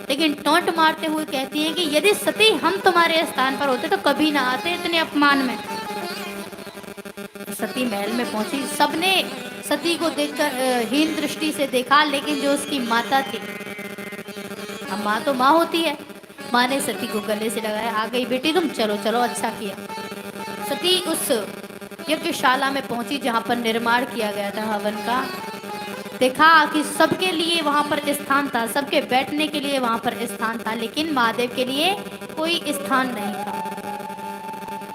लेकिन टोंट मारते हुए कहती हैं कि यदि सती हम तुम्हारे स्थान पर होते तो कभी ना आते इतने अपमान में। सती महल में पहुंची, सबने सती को देखकर हीन दृष्टि से देखा, लेकिन जो उसकी माता थी, अब माँ तो माँ होती है, माँ ने सती को गले से लगाया, आ गई बेटी तुम, चलो चलो, अच्छा किया। सती उस यज्ञशाला में पहुंची जहां पर निर्माण किया गया था हवन का। देखा कि सबके लिए वहां पर स्थान था, सबके बैठने के लिए वहां पर स्थान था, लेकिन महादेव के लिए कोई स्थान नहीं था।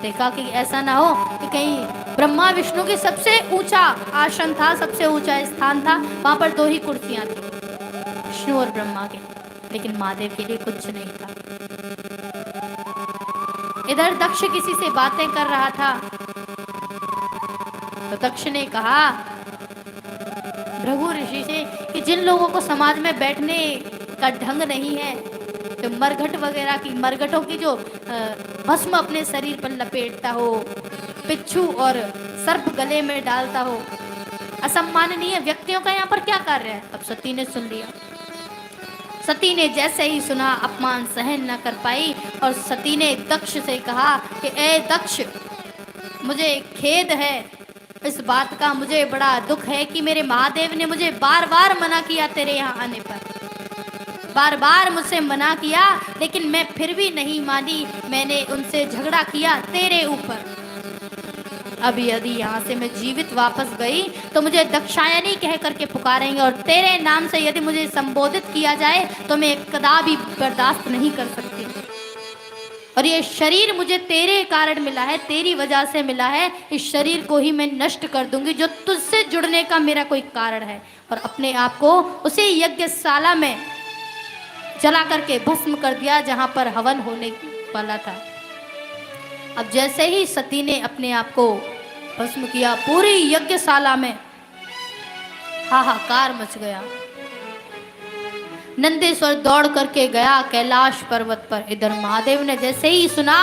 देखा कि ऐसा ना हो कि कहीं ब्रह्मा विष्णु की सबसे ऊंचा आसन था, सबसे ऊंचा स्थान था, वहां पर दो ही कुर्सियां थी, विष्णु और ब्रह्मा के, लेकिन महादेव के लिए कुछ नहीं था। इधर दक्ष किसी से बातें कर रहा था, तो दक्ष ने कहा भृगु ऋषि से कि जिन लोगों को समाज में बैठने का ढंग नहीं है, जो मरघट वगैरह की, मरघटों की जो भस्म अपने शरीर पर लपेटता हो, पिच्छू और सर्प गले में डालता हो, असम्माननीय व्यक्तियों का यहाँ पर क्या कार्य है। अब सती ने सुन लिया। सती ने जैसे ही सुना अपमान सहन न कर पाई और सती ने दक्ष से कहा कि ए दक्ष, मुझे खेद है इस बात का, मुझे बड़ा दुख है कि मेरे महादेव ने मुझे बार बार मना किया तेरे यहाँ आने पर, बार बार मुझसे मना किया, लेकिन मैं फिर भी नहीं मानी, मैंने उनसे झगड़ा किया तेरे ऊपर। अब यदि यहाँ से मैं जीवित वापस गई तो मुझे दक्षायनी कह करके पुकारेंगे, और तेरे नाम से यदि मुझे संबोधित किया जाए तो मैं कदापि बर्दाश्त नहीं कर सकती। और ये शरीर मुझे तेरे कारण मिला है, तेरी वजह से मिला है, इस शरीर को ही मैं नष्ट कर दूंगी जो तुझसे जुड़ने का मेरा कोई कारण है। और अपने आप को उसी यज्ञशाला में जला करके भस्म कर दिया जहां पर हवन होने वाला था। अब जैसे ही सती ने अपने आप को भस्म किया, पूरी यज्ञशाला में हाहाकार मच गया। नंदेश्वर दौड़ करके गया कैलाश पर्वत पर। इधर महादेव ने जैसे ही सुना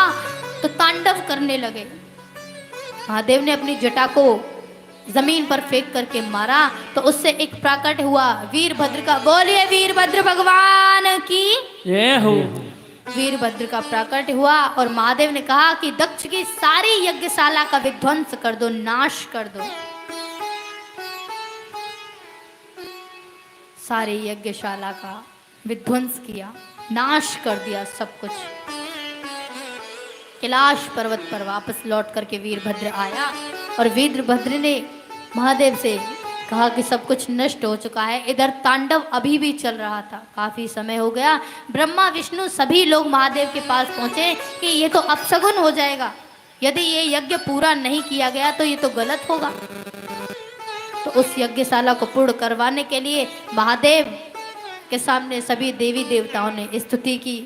तो तांडव करने लगे। महादेव ने अपनी जटा को जमीन पर फेंक करके मारा तो उससे एक प्राकट हुआ वीरभद्र का। बोलिए वीरभद्र भगवान की जय हो। वीरभद्र का प्राकट हुआ और महादेव ने कहा कि दक्ष की सारी यज्ञशाला का विध्वंस कर दो, नाश कर दो। सारे यज्ञशाला का विध्वंस किया, नाश कर दिया सब कुछ। कैलाश पर्वत पर वापस लौट करके वीरभद्र आया और वीरभद्र ने महादेव से कहा कि सब कुछ नष्ट हो चुका है। इधर तांडव अभी भी चल रहा था, काफी समय हो गया। ब्रह्मा विष्णु सभी लोग महादेव के पास पहुंचे कि ये तो अपशगुन हो जाएगा, यदि ये यज्ञ पूरा नहीं किया गया तो ये तो गलत होगा। तो उस यज्ञशाला को पूर्ण करवाने के लिए महादेव के सामने सभी देवी देवताओं ने स्तुति की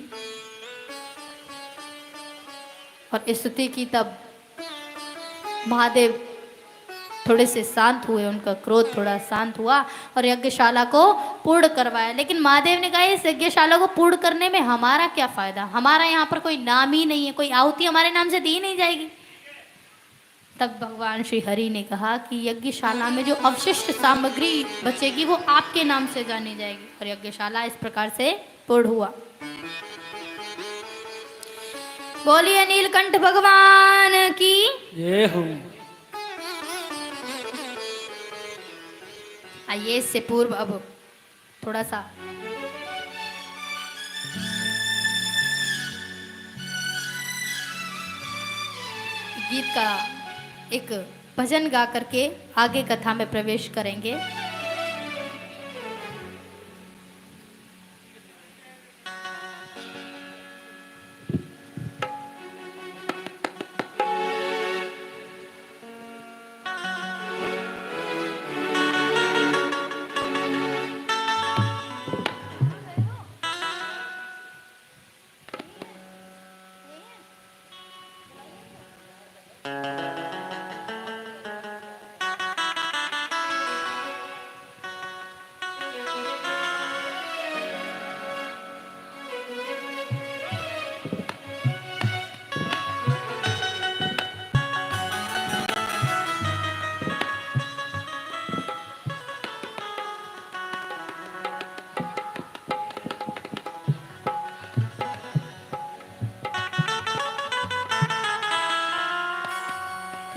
और स्तुति की। तब महादेव थोड़े से शांत हुए, उनका क्रोध थोड़ा शांत हुआ और यज्ञशाला को पूर्ण करवाया। लेकिन महादेव ने कहा इस यज्ञशाला को पूर्ण करने में हमारा क्या फायदा, हमारा यहाँ पर कोई नाम ही नहीं है, कोई आहुति हमारे नाम से दी नहीं जाएगी। तब भगवान श्री हरि ने कहा कि यज्ञशाला में जो अवशिष्ट सामग्री बचेगी वो आपके नाम से जानी जाएगी। और यज्ञशाला इस प्रकार से पूर्ण हुआ। बोलिए नीलकंठ भगवान की जय हो। आइए इससे पूर्व अब थोड़ा सा गीत का एक भजन गा करके आगे कथा में प्रवेश करेंगे।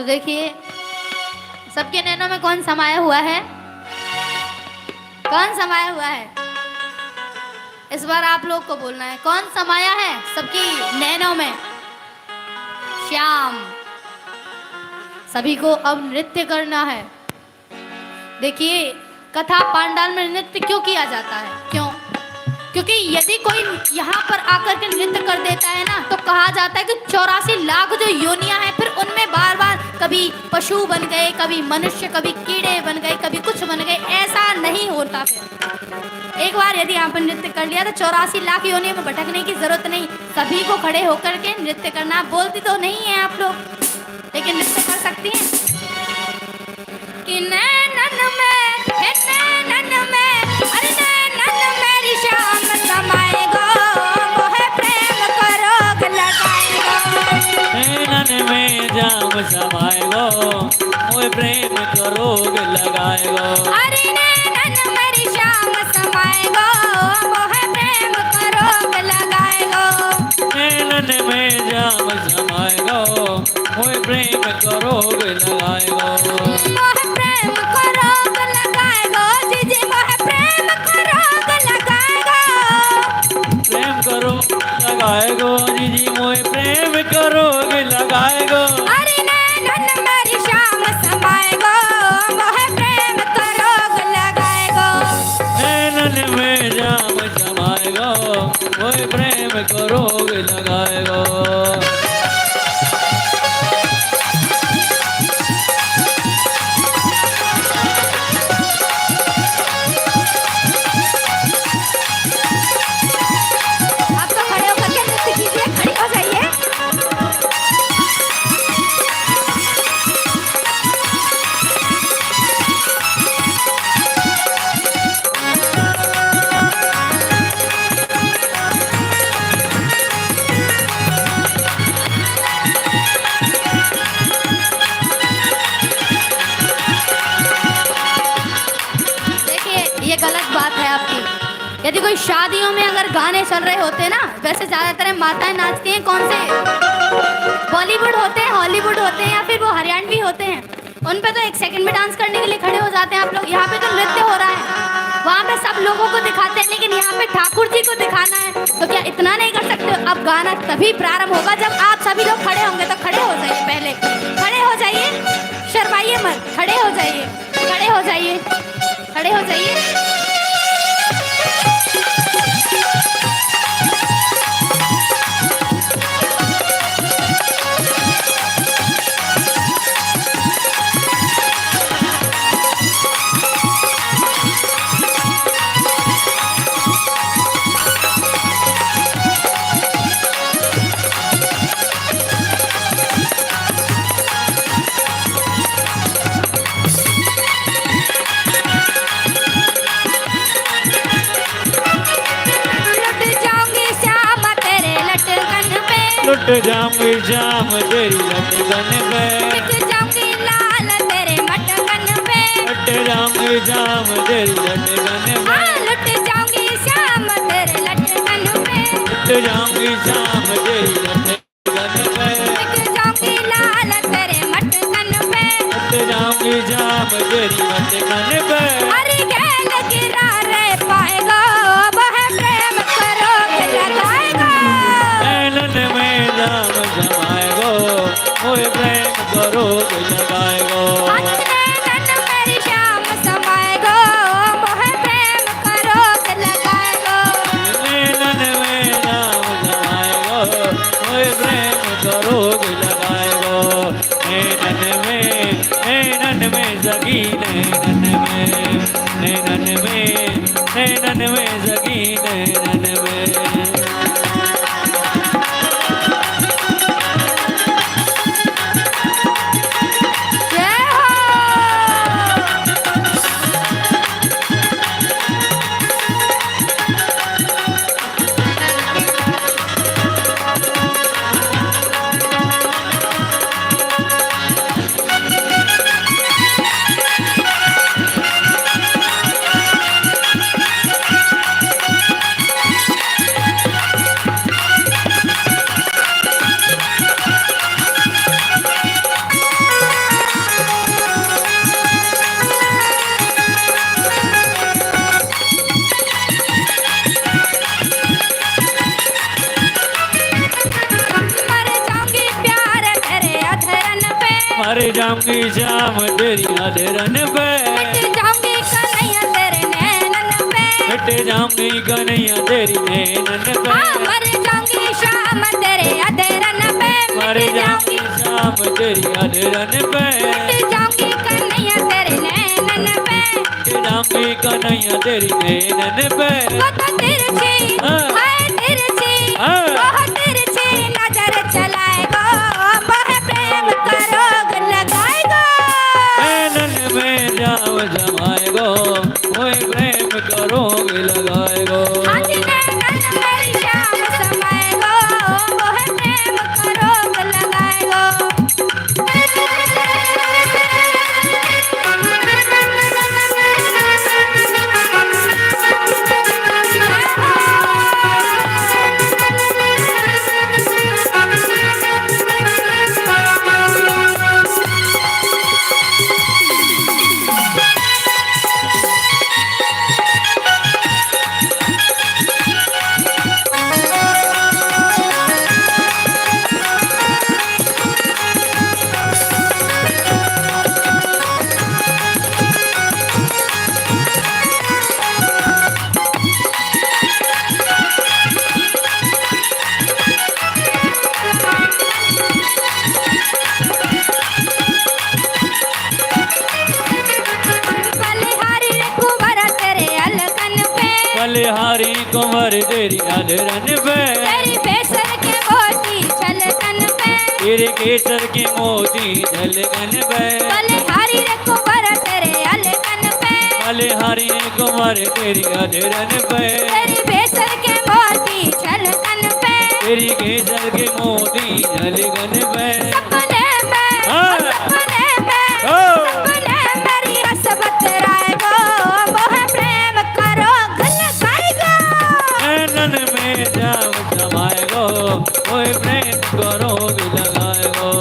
देखिए सबके नैनों में कौन समाया हुआ है? कौन समाया हुआ है? इस बार आप लोग को बोलना है कौन समाया है सबकी नैनों में? श्याम। सभी को अब नृत्य करना है। देखिए कथा पांडाल में नृत्य क्यों किया जाता है? क्यों? क्योंकि यदि कोई यहाँ पर आकर के नृत्य कर देता है ना तो कहा जाता है कि 84 लाख जो योनियां हैं फिर उनमें बार बार कभी पशु बन गए, कभी मनुष्य, कभी कीड़े बन गए, कभी कुछ बन गए, ऐसा नहीं होता। फिर एक बार यदि यहाँ पर नृत्य कर लिया तो 84 लाख योनियों में भटकने की जरूरत नहीं। सभी को खड़े होकर के नृत्य करना। बोलती तो नहीं है आप लोग, लेकिन नृत्य कर सकती हैं। कि नैनन में, नैनन में, अरे नैनन मेरी श्याम समाए गो, मोहे प्रेम को रोग लगाए गो। नैनन में जाम समाए गो, मोहे प्रेम को रोग लगाए गो। अरे नैनन मेरी श्याम समाए गो, मोहे प्रेम को रोग लगाए गो। नैनन में जाम समाए गो, मोहे प्रेम को रोग लगाए गो। मोहे प्रेम को रोग लगाए गो, जीजी मोहे प्रेम को रोग लगाए गो। प्रेम करो लगाए गो, जी मोहे प्रेम को रोग लगाए गो। अरे नैनन मेरी श्याम समाए गो, मोहे प्रेम को रोग लगाए गो। नैनन में जाम समाए गो, मोहे प्रेम को रोग लगाए गो। आप तो खड़े होकर के नृत्य कीजिए, खड़ी हो जाइए। देखिए ये गलत बात है आपकी। यदि कोई शादियों में अगर गाने चल रहे होते ना, वैसे ज्यादातर माताएं नाचती हैं कौन से? बॉलीवुड होते हैं, हॉलीवुड होते हैं, या फिर वो हरियाणवी होते हैं। उन पे तो 1 सेकंड में डांस करने के लिए खड़े हो जाते हैं आप लोग। यहाँ पे तो नृत्य हो रहा है, वहाँ पे सब लोगों को दिखाते हैं, लेकिन यहाँ पे ठाकुर जी को दिखाना है तो क्या इतना नहीं कर सकते? अब गाना तभी प्रारंभ होगा जब आप सभी लोग खड़े होंगे। तो खड़े हो जाइए, पहले खड़े हो जाइए, शर्माइए मत, खड़े हो जाइए, खड़े हो जाइए, खड़े हो जाइए। लुट जाऊंगी श्याम तेरी लटकन पे, टिक जाऊंगी लाल तेरे मटकन पे, लुट जाऊंगी श्याम तेरी लटकन पे, हाँ लुट जाऊंगी श्याम तेरे लटकन पे, लुट जाऊंगी श्याम तेरी लटकन पे, टिक जाऊंगी लाल तेरे मटकन पे, लुट जाऊंगी श्याम तेरी लटकन पे। अरे गैल गिरा रे पाएगा, वह प्रेम करो के लगाएगा। नैनन में जाम समाए गो, मोहे प्रेम को रोग लगाए गो। नैनन मेरी श्याम समाए गो, मोहे प्रेम करो के लगाए गो। नैनन में जाम समाए गो, मोहे प्रेम को रोग लगाए गो। नैनन में सगी, नैनन में सगी, नैनन में। मर जाऊंगी श्याम तेरी अधरन पे, मिट जाऊंगी कन्हैया तेरे नैनन पे, मिट जाऊंगी कन्हैया तेरी नैनन पे, हाँ मर जाऊंगी श्याम तेरे अधरन पे, मर जाऊंगी श्याम तेरी अधरन पे, मिट जाऊंगी कन्हैया तेरे नैनन पे, मिट जाऊंगी कन्हैया तेरी नैनन पे। वो तो तिरछी है तिरछी, वो तिरछी नजर चलाएगा, मोह प्रेम का रोग लगाएगा। नैनन में जाम जमाएगो, मोह प्रेम का रोग लगाएगो। हाथ नैनन मेरी श्याम समाएगा, मोह प्रेम का रोग लगाएगा। बलिहारी रे कुंवर तेरे अलकन पे, बलिहारी कुंवर तेरी अधरन पे, तेरी बेसर के मोती छलकन पे, तेरे केसर के मोती झलकन पे, बलिहारी रे कुंवर तेरे अलकन पे, बलिहारी कुंवर तेरी अधरन पे, तेरी बेसर के मोती छलकन पे, तेरी केसर के मोती झलकन पे। सपने में हाँ। सपने में ओ। सपने मेरी हसबत राएगो, मोह प्रेम का रोग लगाएगा। नैनन में जाम जमाएगो, मोह प्रेम का रोग लगाएगो।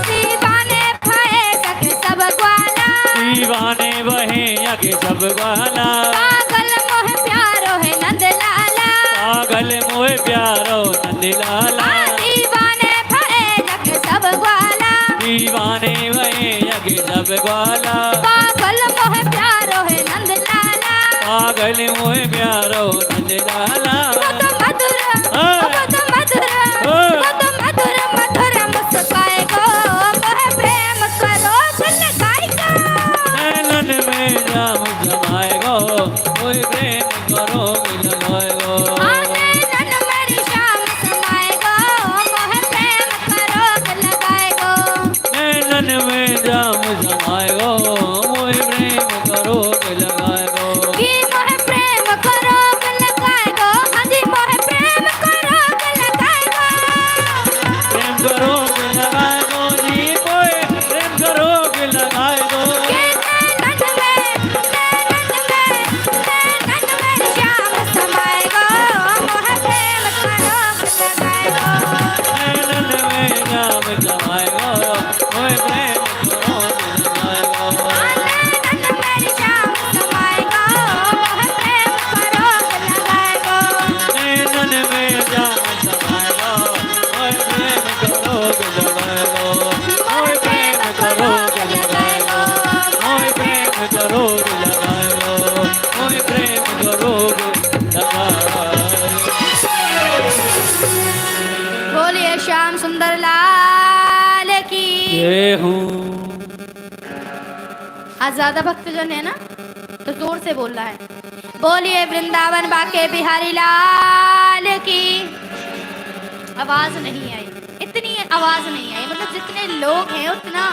दीवाने भये सके सब ग्वाला, दीवाने वहे यज्ञ सब ग्वाला, पागल मोह प्यारो है नंद लाला, पागल मोह प्यारो नंदलाला, दीवाने भये सके सब ग्वाला, दीवाने वहे यज्ञ सब ग्वाला, पागल मोह प्यारो है नंद लाला। पागल मोह प्यारो नंदलाला। वो तो मधुर हाँ। वो तो मधुर हाँ। वो तो मधुर मधुर मुस्काएगो, मोह प्रेम का रोग लगाएगा। नैनन में जाम जमाएगो, मोह प्रेम का रोग लगाएगो। नैनन मेरी श्याम समाएगो, मोह प्रेम का रोग लगाएगो। नैनन में जाम जमाएगो, मोह प्रेम का रोग लगाएगो। कि मोह प्रेम का रोग लगाएगो, हाँ जी मोह प्रेम का रोग लगाएगो। प्रेम का रोग लगाएगो जी, मोह प्रेम का रोग लगाएगो। कि नैनन में श्याम समाएगो, मोह प्रेम का रोग लगाएगो। नैनन में जाम जमाएगो, मोह प्रेम ये हूँ। आज ज्यादा भक्तजन है ना, तो जोर से बोल रहा है, बोलिए वृंदावन बाके बिहारी लाल की। आवाज नहीं आई, इतनी आवाज नहीं आई, मतलब जितने लोग हैं उतना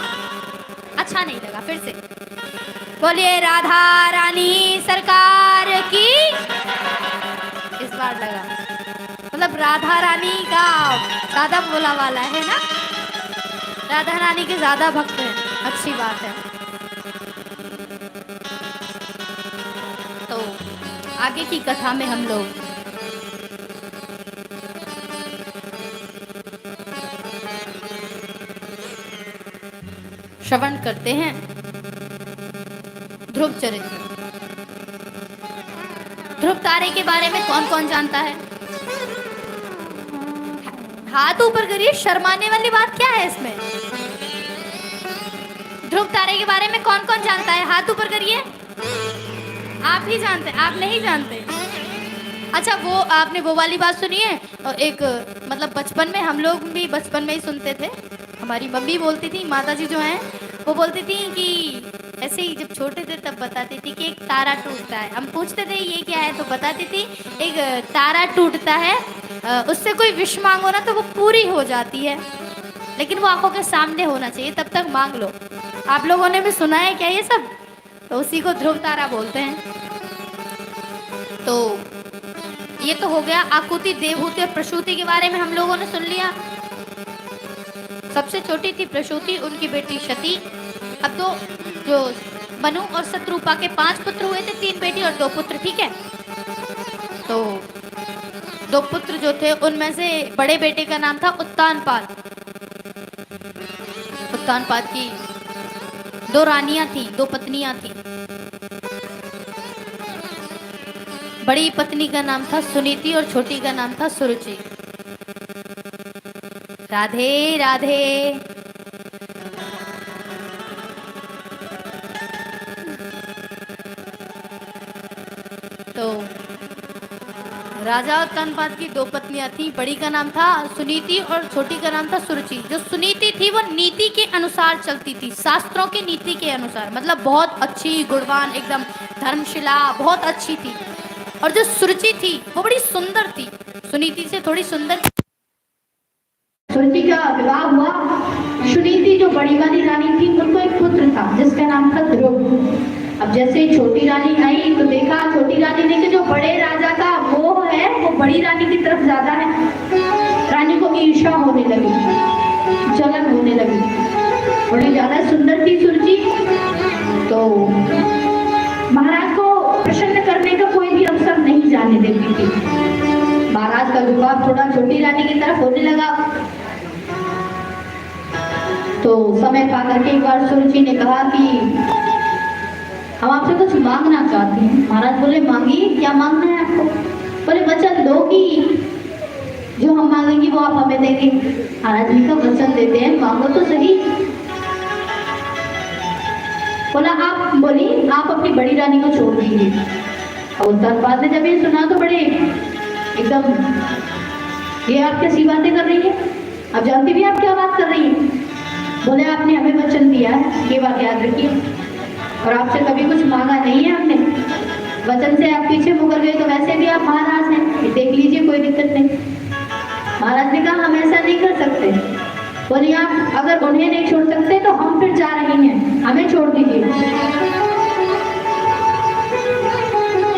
अच्छा नहीं लगा। फिर से बोलिए राधा रानी सरकार की। इस बार लगा, मतलब राधा रानी का ज्यादा बोला वाला है ना, राधा रानी के ज्यादा भक्त हैं, अच्छी बात है। तो आगे की कथा में हम लोग श्रवण करते हैं ध्रुव चरित्र। ध्रुव तारे के बारे में कौन कौन जानता है? हाथ ऊपर करिए, शर्माने वाली बात क्या है इसमें? ध्रुव तारे के बारे में कौन कौन जानता है? हाथ ऊपर करिए। आप ही जानते, आप नहीं जानते? अच्छा, वो आपने वो वाली बात सुनी है? एक मतलब बचपन में, हम लोग भी बचपन में ही सुनते थे, हमारी मम्मी बोलती थी, माता जी जो हैं वो बोलती थी कि ऐसे ही जब छोटे थे तब बताती थी कि एक तारा टूटता है। हम पूछते थे ये क्या है, तो बताती थी एक तारा टूटता है, उससे कोई विश मांगो ना तो वो पूरी हो जाती है, लेकिन वो आंखों के सामने होना चाहिए, तब तक मांग लो। आप लोगों ने भी सुना है क्या ये सब? तो उसी को ध्रुव तारा बोलते हैं। तो ये तो हो गया आकुति, देवहूति और प्रसूति के बारे में हम लोगों ने सुन लिया। सबसे छोटी थी प्रसूति, उनकी बेटी सती। अब तो जो मनु और शत्रुपा के 5 पुत्र हुए थे, 3 बेटी और 2 पुत्र, ठीक है। तो 2 पुत्र जो थे उनमें से बड़े बेटे का नाम था उत्तानपाद। उत्तानपाद की 2 रानियां थी, 2 पत्नियां थी। बड़ी पत्नी का नाम था सुनीति और छोटी का नाम था सुरुचि। राधे राधे। तो राजा उत्तानपाद की 2 पत्नियां थी, बड़ी का नाम था सुनीति और छोटी का नाम था सुरुचि। जो सुनीति थी वो नीति के अनुसार चलती थी, शास्त्रों की नीति के अनुसार, मतलब बहुत अच्छी, गुणवान, एकदम धर्मशिला, बहुत अच्छी थी। और जो सुरुचि थी वो बड़ी सुंदर थी, सुनीति से थोड़ी सुंदर। सुरुचि का विवाह हुआ। सुनीति जो बड़ी वाली रानी थी, उनको एक पुत्र था जिसका नाम था ध्रुव। अब जैसे छोटी रानी आई तो देखा, छोटी रानी ने कि जो बड़े राजा का मोह है वो बड़ी रानी की तरफ ज्यादा है। रानी को ईर्ष्या होने लगी, जलन होने लगी। बड़ी ज्यादा सुंदर थी सुरुचि, तो महाराज को प्रसन्न करने का कोई भी अवसर नहीं जाने देती थी। महाराज का झुकाव थोड़ा छोटी रानी की तरफ होने लगा। तो समय पा करके एक बार सुरुचि ने कहा कि हम आपसे कुछ मांगना चाहते हैं। महाराज बोले मांगिए, क्या मांगना है आपको? बोले वचन दो कि जो हम मांगेंगे वो आप हमें देंगे। महाराज जी का वचन देते हैं, मांगो तो सही। बोला आप, बोली आप अपनी बड़ी रानी को छोड़ दीजिए। अब उत्तानपाद ने जब ये सुना तो बड़े एकदम, ये आप कैसी बातें कर रही है? अब जानती भी आप क्या बात कर रही है? बोले आपने हमें वचन दिया है, ये बात याद रखिए, और आपसे कभी कुछ मांगा नहीं है हमने। वचन से आप पीछे मुकर गए तो वैसे भी आप महाराज हैं, ये देख लीजिए, कोई दिक्कत नहीं। महाराज ने कहा हम ऐसा नहीं कर सकते। बोलिए आप अगर उन्हें नहीं छोड़ सकते तो हम फिर जा रहे हैं, हमें छोड़ दीजिए।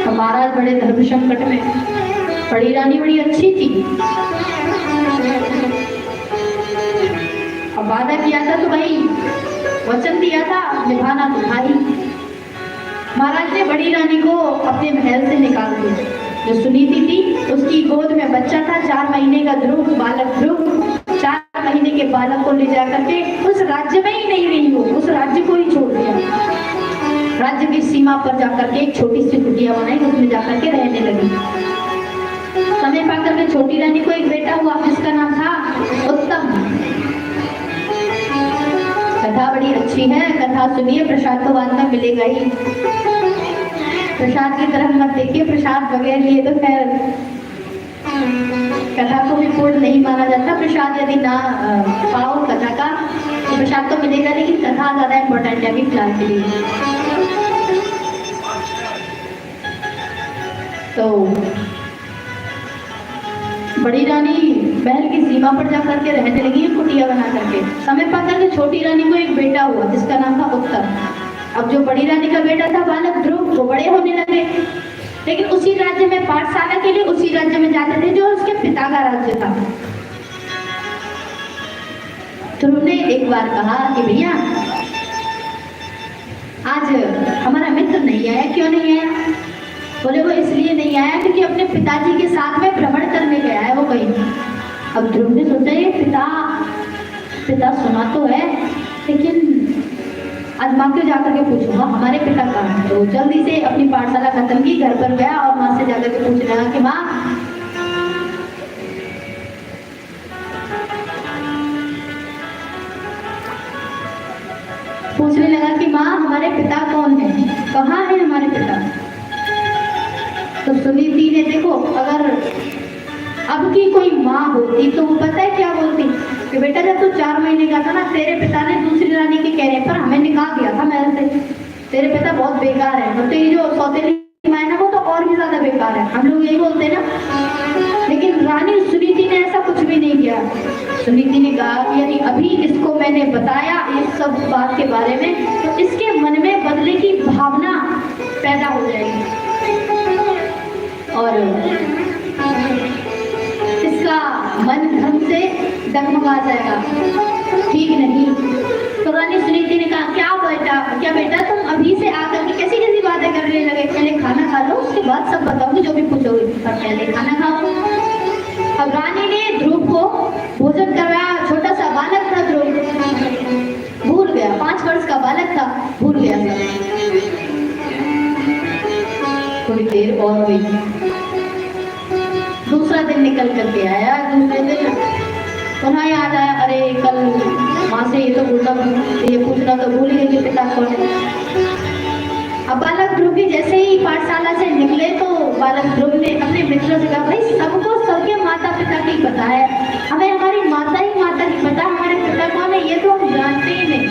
तो महाराज बड़े धर्म संकट में। बड़ी रानी बड़ी अच्छी थी, अब वादा किया था तो भाई वचन दिया था, निभाना तो था ही। महाराज ने बड़ी रानी को अपने महल से निकाल दिया। जो सुनीति थी उसकी गोद में बच्चा था, 4 महीने का ध्रुव, बालक ध्रुव। 4 महीने के बालक को ले जा करके उस राज्य में ही नहीं रही वो, उस राज्य को ही छोड़ दिया। राज्य की सीमा पर जाकर के एक छोटी सी कुटिया बनाई, उसमें जाकर के रहने लगी। समय पाकर के छोटी रानी को एक बेटा हुआ जिसका नाम था उत्तम। कथा बड़ी अच्छी है, कथा सुनिए, प्रसाद तो बाद में मिलेगा ही। प्रसाद की तरफ मत देखिए, प्रसाद बगैर लिए तो खैर कथा को भी पूर्ण नहीं माना जाता। प्रसाद यदि ना पाओ कथा का, तो प्रसाद तो मिलेगा, लेकिन कथा ज़्यादा इम्पोर्टेंट है अभी फिलहाल के लिए। तो बड़ी रानी महल की सीमा पर जाकर के रहने लगी कुटिया बना करके। समय पाकर के छोटी रानी को एक बेटा हुआ जिसका नाम था उत्तर। अब जो बड़ी रानी का बेटा था बालक ध्रुव, वो बड़े होने लगे, लेकिन उसी राज्य में पाठशाला के लिए उसी राज्य में जाते थे जो उसके पिता का राज्य था। ध्रुव ने एक बार कहा कि भैया आज हमारा मित्र नहीं आया। क्यों नहीं आया? बोले वो इसलिए नहीं आया क्योंकि अपने पिताजी के साथ में भ्रमण करने गया है वो कहीं। अब ध्रुव ने सोचा ये पिता सुना तो है, लेकिन आज माँ को जाकर के पूछूंगा हमारे पिता कहाँ हैं। तो जल्दी से अपनी पाठशाला खत्म की, घर पर गया और माँ से जाकर के पूछने लगा कि माँ हमारे पिता कौन है, कहाँ है हमारे पिता। तो सुनीति ने देखो, अगर अब की कोई माँ होती तो वो पता है क्या बोलती कि बेटा जब तू 4 महीने का था ना, तेरे पिता ने दूसरी रानी के कहने पर हमें निकाल दिया था महल से। तेरे पिता बहुत बेकार है। मतलब ये जो सौतेली माँ है ना, वो तो और भी ज्यादा बेकार है, हम लोग यही बोलते हैं ना। लेकिन रानी सुनीति ने ऐसा कुछ भी नहीं किया। सुनीति ने कहा कि यदि अभी इसको मैंने बताया इस सब बात के बारे में, तो इसके मन में बदले की भावना पैदा हो जाएगी और इसका मन ढंग से डगमगा जाएगा, ठीक नहीं। तो रानी सुनीति ने कहा क्या बेटा तुम अभी से आकर के कैसी कैसी बातें करने लगे, पहले खाना खा लो, उसके बाद सब बताऊंगी जो भी पूछोगे, पर पहले खाना खाओ। अब रानी ने ध्रुव को भोजन करवाया। छोटा सा बालक था ध्रुव, भूल गया, 5 वर्ष का बालक था, भूल गया सब। थोड़ी देर और हुई, दूसरा दिन निकल करके आया। दूसरे दिन पुनः याद आया, अरे कल माँ से ये पूछना तो भूल गई कि पिता कौन है। अब बालक ध्रुव भी जैसे ही पाठशाला से निकले तो बालक ध्रुव ने अपने मित्रों से कहा, भाई सबको सबके माता पिता की पता है, हमें हमारी माता की पता, हमारे पिता कौन है ये तो हम जानते ही नहीं।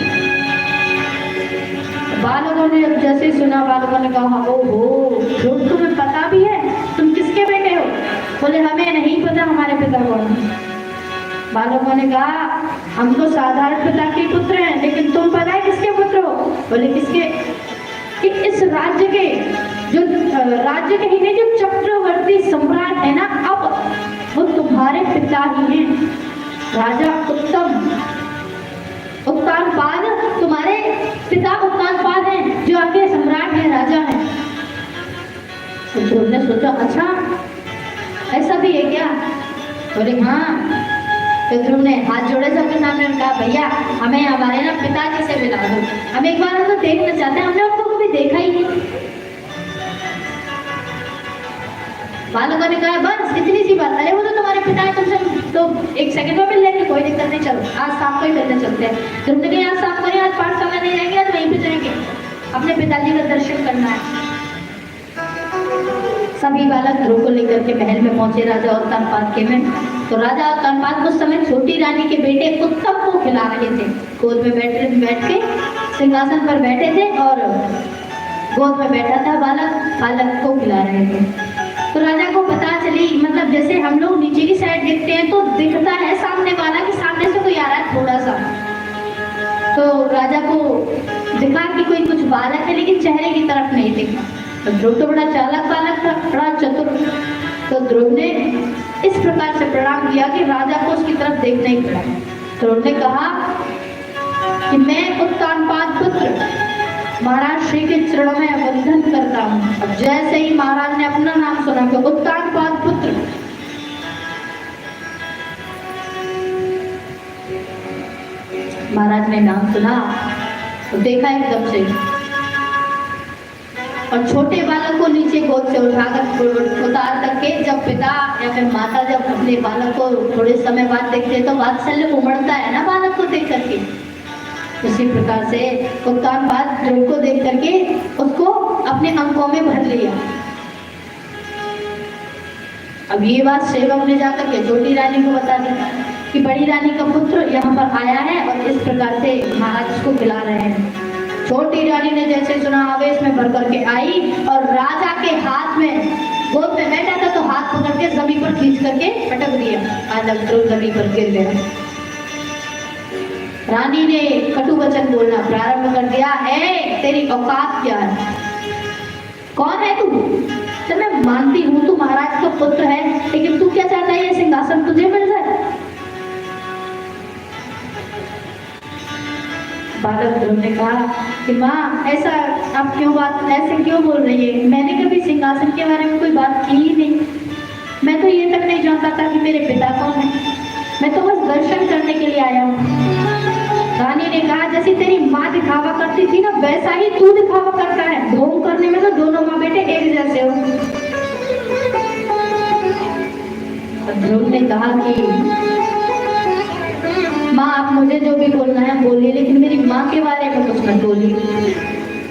बालकों ने जैसे ही सुना, बालकों ने कहा, ओहो ध्रुव तुम्हें पता भी है, तुम किसके बेटे हो? बोले हमें नहीं पता हमारे पिता कौन है। बालकों ने कहा, हम तो साधारण पिता के पुत्र हैं, लेकिन तुम पता है किसके पुत्र हो? बोले किसके? कि इस राज्य के ही नहीं, जो चक्रवर्ती सम्राट है ना, अब वो तुम्हारे पिता ही हैं, राजा उत्तानपाद तुम्हारे पिता उत्तानपाद हैं, जो आगे सम्राट है, राजा है। तो ध्रुव ने सोचा, अच्छा ऐसा भी है क्या? बोले हाँ। तो ध्रुव ने हाथ जोड़े सबके सामने कहा, भैया हमें हमारे ना पिताजी से मिला दो, हम एक बार उनको देखना चाहते हैं, हमने उनको कभी देखा ही नहीं। बालकों ने कहा, बस इतनी सी बात, अरे वो तो तुम्हारे पिता है, तुमसे तो 1 सेकंड में मिल लेंगे, कोई दिक्कत नहीं, चलो आज शाम को ही मिलने चलते हैं। ध्रुव ने कहा, आज शाम को, आज पाठशाला नहीं जाएंगे, आज वहीं पे जाएंगे, अपने पिताजी का दर्शन करना है। सभी बालक ध्रुव को लेकर के महल में पहुंचे राजा उत्तानपाद के में। तो राजा उत्तानपाद उस समय छोटी रानी के बेटे उत्तम को खिला रहे थे। गोद में बैठ के सिंहासन पर बैठे थे और गोद में बैठा था बालक को खिला रहे थे। तो राजा को पता चली, मतलब जैसे हम लोग नीचे की साइड देखते हैं तो दिखता है सामने वाला कि सामने से कोई आ रहा है थोड़ा सा। तो राजा को दिखा कि कोई कुछ बालक है, लेकिन चेहरे की तरफ नहीं दिखा। तो ध्रुव तो बड़ा चालाक बालक था, बड़ा चतुर। तो ध्रुव ने इस प्रकार से प्रणाम किया कि राजा को उसकी तरफ देखना ही पड़ा। ध्रुव ने कहा कि मैं उत्तानपाद पुत्र महाराज श्री के चरणों में वंदन करता हूँ। अब जैसे ही महाराज ने अपना नाम सुना कि उत्तानपाद पुत्र, महाराज ने नाम सुना तो देखा एकदम से, और छोटे बालक को नीचे गोद से उतार करके जब पिता या फिर माता जब अपने बालक को थोड़े समय बाद देखते तो वात्सल्य उमड़ता है ना बालक को देख करके। उसी प्रकार से उत्तानपाद ध्रुव को देख करके उसको अपने अंकों में भर लिया। अब ये बात सेवक ने जाकर के छोटी रानी को बता दी। कि बड़ी रानी का पुत्र यहाँ पर आया है और इस प्रकार से महाराज इसको खिला रहे हैं। छोटी रानी ने जैसे सुना आवेश में भर करके आई और राजा के हाथ में गोद में बैठा था तो हाथ पकड़ के जमीन पर खींच करके पटक दिया। आज ध्रुव जमीन पर गिर गया। रानी ने कटु वचन बोलना प्रारंभ कर दिया, है तेरी औकात क्या है, कौन है तू? तो मैं मानती हूँ तू महाराज का पुत्र है, लेकिन तू क्या चाहता है ये सिंहासन तुझे मिल जाए? बालक ध्रुव ने कहा कि माँ ऐसा आप क्यों ऐसे क्यों बोल रही है? मैंने कभी सिंहासन के बारे में कोई बात की ही नहीं। मैं तो ये तक नहीं जानता था कि मेरे पिता कौन है। मैं तो बस दर्शन करने के लिए आया हूँ। रानी ने कहा जैसी तेरी माँ दिखावा करती थी ना वैसा ही तू दिखावा करता है। ढोंग करने में तो दोनों माँ बेटे एक जैसे हो। ध्रुव ने कहा कि माँ आप मुझे जो भी बोलना है बोलिए, लेकिन मेरी माँ के बारे में कुछ मत बोलिए।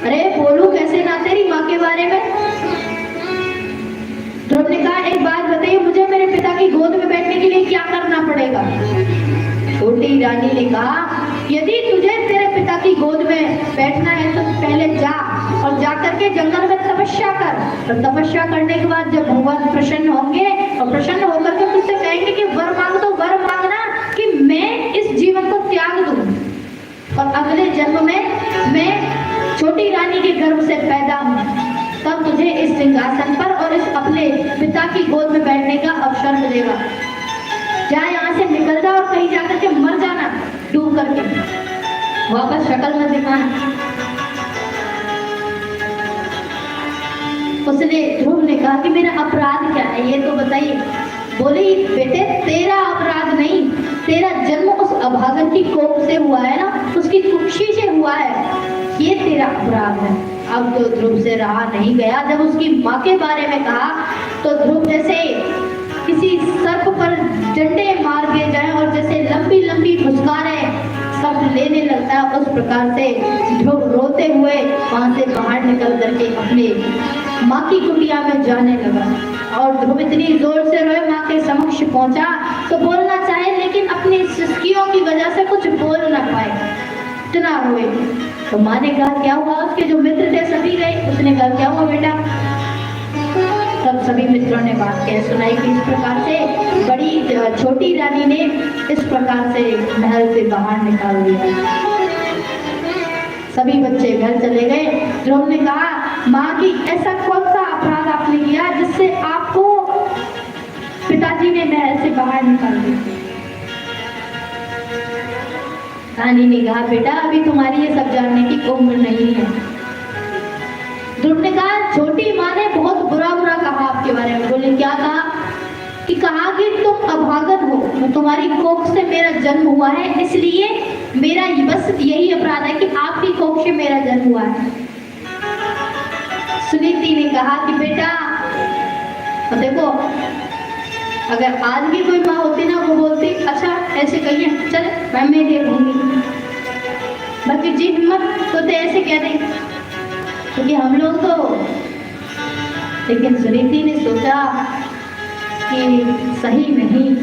अरे बोलूं कैसे ना तेरी माँ के बारे में? ध्रुव ने कहा एक बात बताइए, मुझे मेरे पिता की गोद में बैठने के लिए क्या करना पड़ेगा? छोटी रानी ने कहा यदि तुझे तेरे पिता की गोद में बैठना है तो पहले जा और जाकर के जंगल में तपस्या कर। और तपस्या करने के बाद जब भगवान प्रसन्न होंगे और प्रसन्न होकर के तुझसे कहेंगे कि वर मांग, तो वर मांगना कि मैं इस जीवन को त्याग दूं और अगले जन्म में मैं छोटी रानी के गर्भ से पैदा हूं, तब तुझे इस सिंहासन पर और इस अपने पिता की गोद में बैठने का अवसर मिलेगा। जा यहाँ से निकल जा और कहीं जाकर के मर जाना डूब करके, वापस शक्ल मत दिखाना। उसने ध्रुव ने कहा कि मेरा अपराध क्या है ये तो बताइए। बोली बेटे तेरा अपराध नहीं, तेरा जन्म उस अभागन की कोख से हुआ है ना, उसकी कुक्षी से हुआ है, ये तेरा अपराध है। अब तो ध्रुव से रहा नहीं गया। जब उसकी माँ के बारे में कहा तो ध्रुव जैसे किसी सर्प पर डंडे मार दिए जाए और जैसे लंबी लंबी फुसकारें सब लेने लगता है, उस प्रकार से ध्रुव रोते हुए वहां से बाहर निकल करके अपने माँ की कुटिया में जाने लगा। और ध्रुव इतनी जोर से रोए, माँ के समक्ष पहुंचा तो बोलना चाहे लेकिन अपनी सिसकियों की वजह से कुछ बोल न पाए, इतना रोए। तो माँ ने कहा क्या हुआ? उसके जो मित्र थे सभी गए। उसने कहा क्या हुआ बेटा? तब सभी मित्रों ने बात कह सुनाई कि इस प्रकार से बड़ी छोटी रानी ने इस प्रकार से महल से बाहर निकाल दिया। सभी बच्चे घर चले गए। ध्रुव ने कहा माँ की ऐसा कौन सा अपराध आपने किया जिससे आपको पिताजी ने महल से बाहर निकाल दिया? रानी ने कहा बेटा अभी तुम्हारी ये सब जानने की उम्र नहीं है। ध्रुव ने कहा छोटी माँ ने बहुत बुरा बुरा कहा आपके बारे में। बोले क्या कहा? कि कहा कि तुम अभागन हो, तुम्हारी कोख से मेरा जन्म हुआ है, इसलिए मेरा बस यही अपराध है कि आपकी कोख से मेरा जन्म हुआ है। सुनीति ने कहा कि बेटा देखो अगर आज भी कोई माँ होती ना वो बोलती अच्छा ऐसे कहिए चले मैं देखूंगी, बाकी जी हिम्मत तो ऐसे कह दें क्योंकि हम लोग तो। लेकिन सुनीति ने सोचा कि सही नहीं,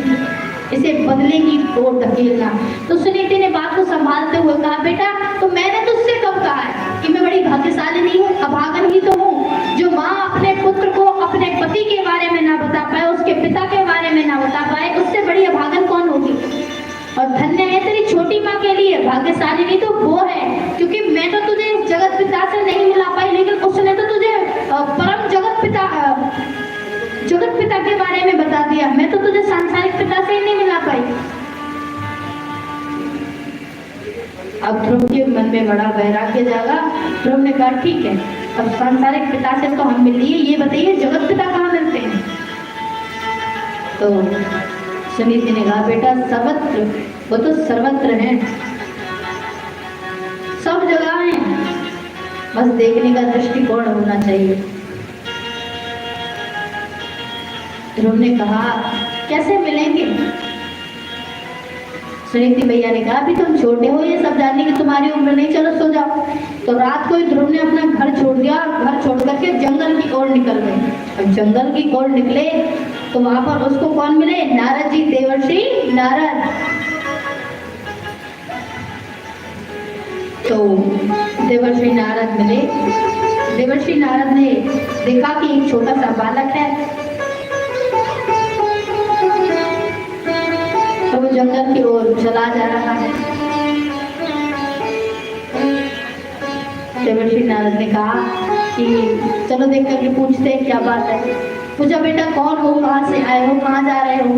इसे बदले की ओर धकेलना। तो सुनीति ने बात को संभालते हुए कहा बेटा तो मैंने तुझसे कब कहा है कि मैं बड़ी भाग्यशाली नहीं हूँ, अभागन ही तो हूँ। जो माँ अपने पुत्र को अपने पति के बारे में ना बता पाए, उसके पिता के बारे में ना बता पाए, उससे बड़ी अभागन कौन होगी? और धन्य है तेरी छोटी माँ के लिए, भाग्यशाली नहीं तो वो है, क्योंकि मैं तो तुझे जगत पिता से नहीं मिला पाई, लेकिन उसने तो तुझे परम जगत पिता के बारे में बता दिया। मैं तो तुझे सांसारिक पिता से ही नहीं मिला पाई। अब ध्रुव के मन में बड़ा वैराग्य जागा। ध्रुव ने कहा ठीक है, अब सांसारिक पिता से तो हम मिल लिए, ये बताइए जगत पिता कहाँ मिलते हैं? तो सुनीति ने कहा बेटा सर्वत्र, वो तो सर्वत्र हैं, सब जगह हैं, बस देखने का दृष्टिकोण होना चाहिए। ध्रुव ने कहा कैसे मिलेंगे? सुनीति मैया ने कहा, अभी तुम छोटे हो, ये सब जानने की तुम्हारी उम्र नहीं, चलो सो जाओ। तो रात को ही ध्रुव ने अपना घर छोड़ दिया, घर छोड़ करके जंगल की ओर निकल गए। अब जंगल की ओर निकले तो वहां पर उसको कौन मिले? नारद जी, देवर्षि नारद। तो देवर्षि नारद मिले। देवर्षि नारद ने देखा कि एक छोटा सा बालक है, तो वो जंगल की ओर चला जा रहा है। देवर्षि नारद ने कहा कि चलो देख करके पूछते हैं क्या बात है। पूछा, बेटा कौन हो, कहाँ से आए हो, कहाँ जा रहे हो?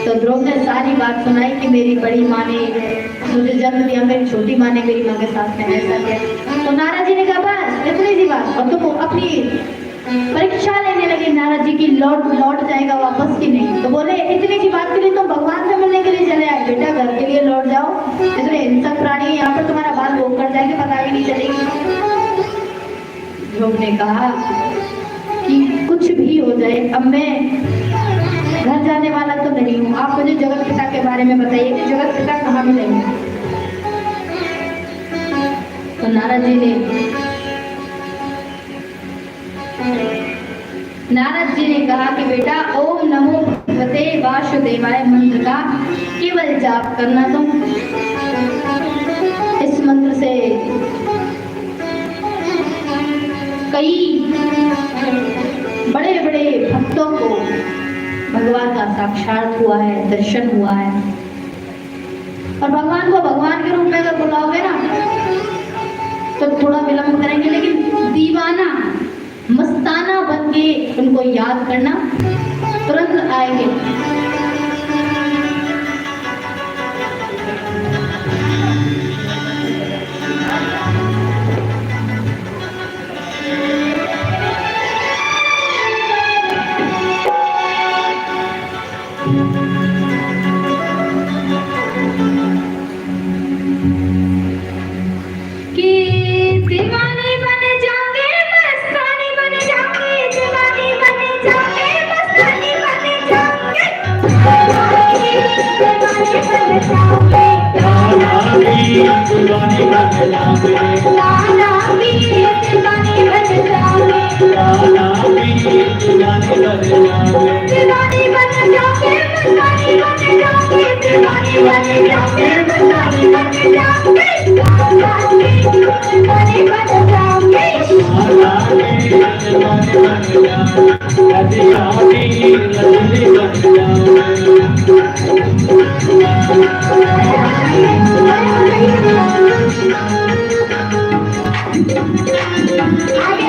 तो ध्रुव ने सारी बात सुनाई कि मेरी बड़ी माँ ने मुझे जन्म दिया, मेरी छोटी माँ ने मेरी माँ के साथ में ऐसा किया। तो नारद जी ने कहा, बस इतनी सी बात, और तुम अपनी परीक्षा लेने लगे नारद जी की, लौट जाएगा वापस कि नहीं? तो बोले, इतनी सी बात के लिए तुम भगवान से मिलने के लिए चले आए, बेटा घर के लिए लौट जाओ, इतने हिंसक प्राणी है यहाँ पर, तुम्हारा बाल भोग कर जाएंगे, पता भी नहीं चलेगी। ध्रुव ने कहा कि कुछ भी हो जाए, अब मैं घर जाने वाला तो नहीं हूँ, आप मुझे जगत पिता के बारे में बताइए कि जगत पिता कहाँ मिलेंगे? तो नारद जी ने कहा कि बेटा ओम नमो भगवते वासुदेवाय मंत्र का केवल जाप करना तुम। इस मंत्र से कई बड़े बड़े भक्तों को भगवान का साक्षात हुआ है, दर्शन हुआ है। और भगवान को भगवान के रूप में अगर बुलाओगे ना तो थोड़ा विलंब करेंगे, लेकिन दीवाना मस्ताना बन के उनको याद करना, तुरंत आएंगे।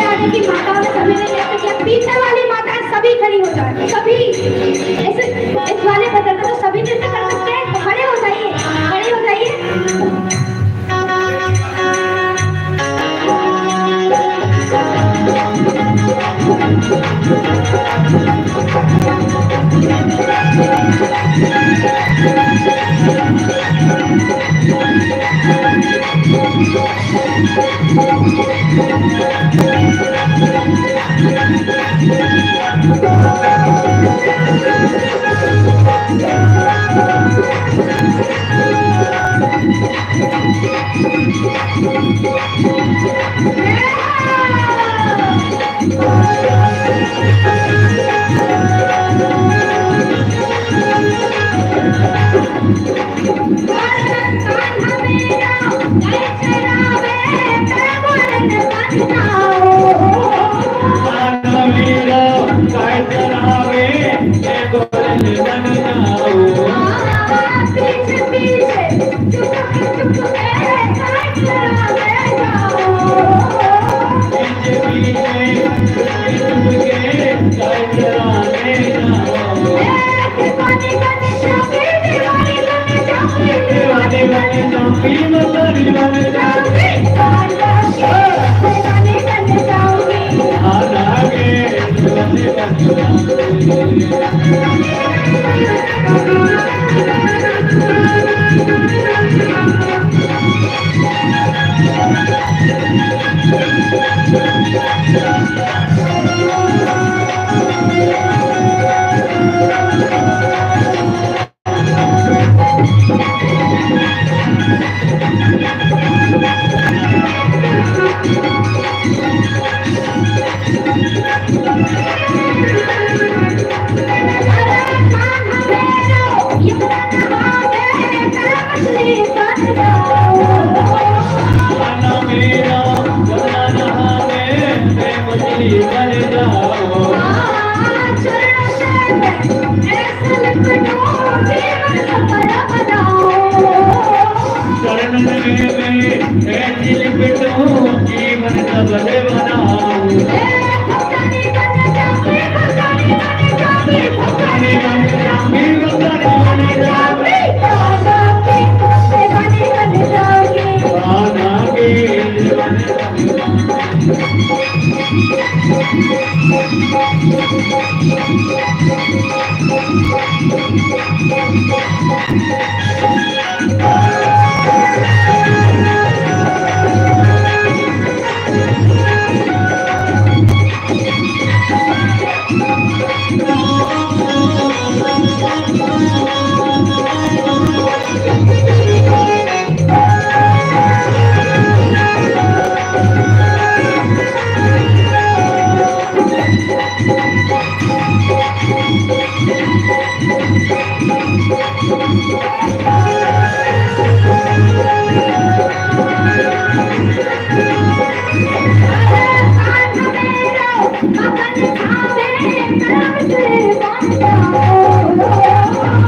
आगे की माताओं ने सभी ने जैसे किया, पीछे वाली माताएं सभी खड़ी हो जाए, सभी ऐसे इस वाले बदल तो सभी नृत्य कर सकते हैं, तो खड़े हो जाइए, खड़े हो जाइए। दीवानी आना मेरा जमुना नहाने मैं मछली बन जाऊं। चरण में ऐसी लिपटूं जीवन सफल बनाऊं। भक्तानी बन जाऊंगी, भक्तानी बन जाऊंगी। आना के जीवन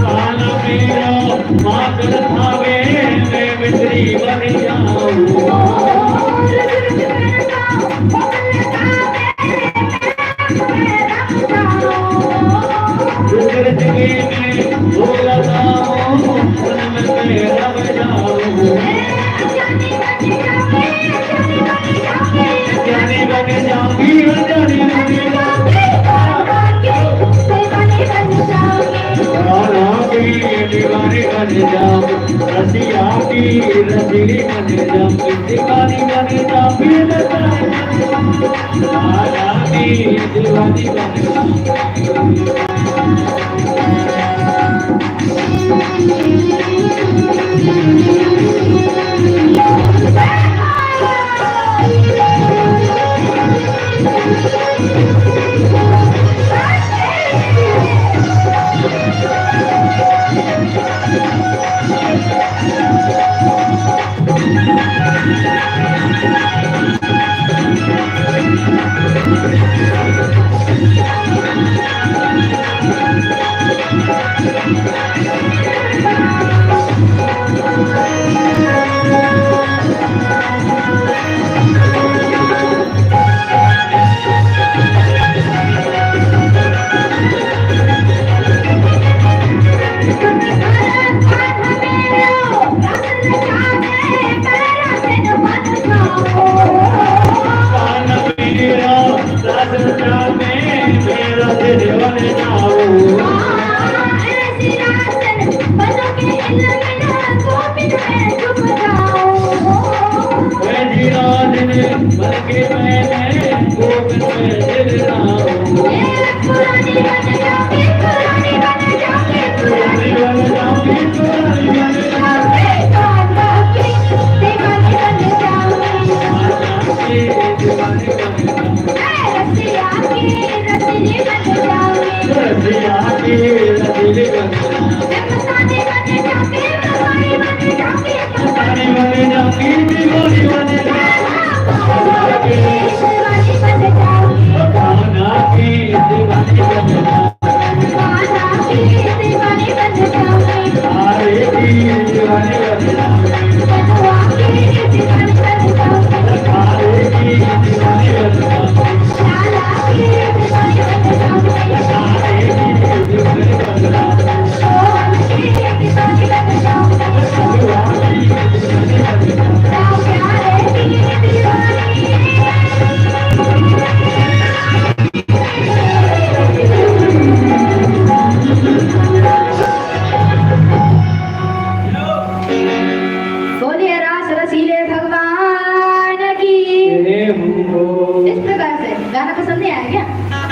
आना मेरा मातर भावे मैं मिश्री बन जाऊं। दूसरे जगह में भोला जाऊं, मन में रब जाऊं। जाने बन जाऊंगी, जाने बन जाऊंगी। राधा की दीवानी बन जाऊं, रसिया की रसीली बन जाऊं। दीवानी बन जाऊंगी, राधा की दीवानी बन जाऊं।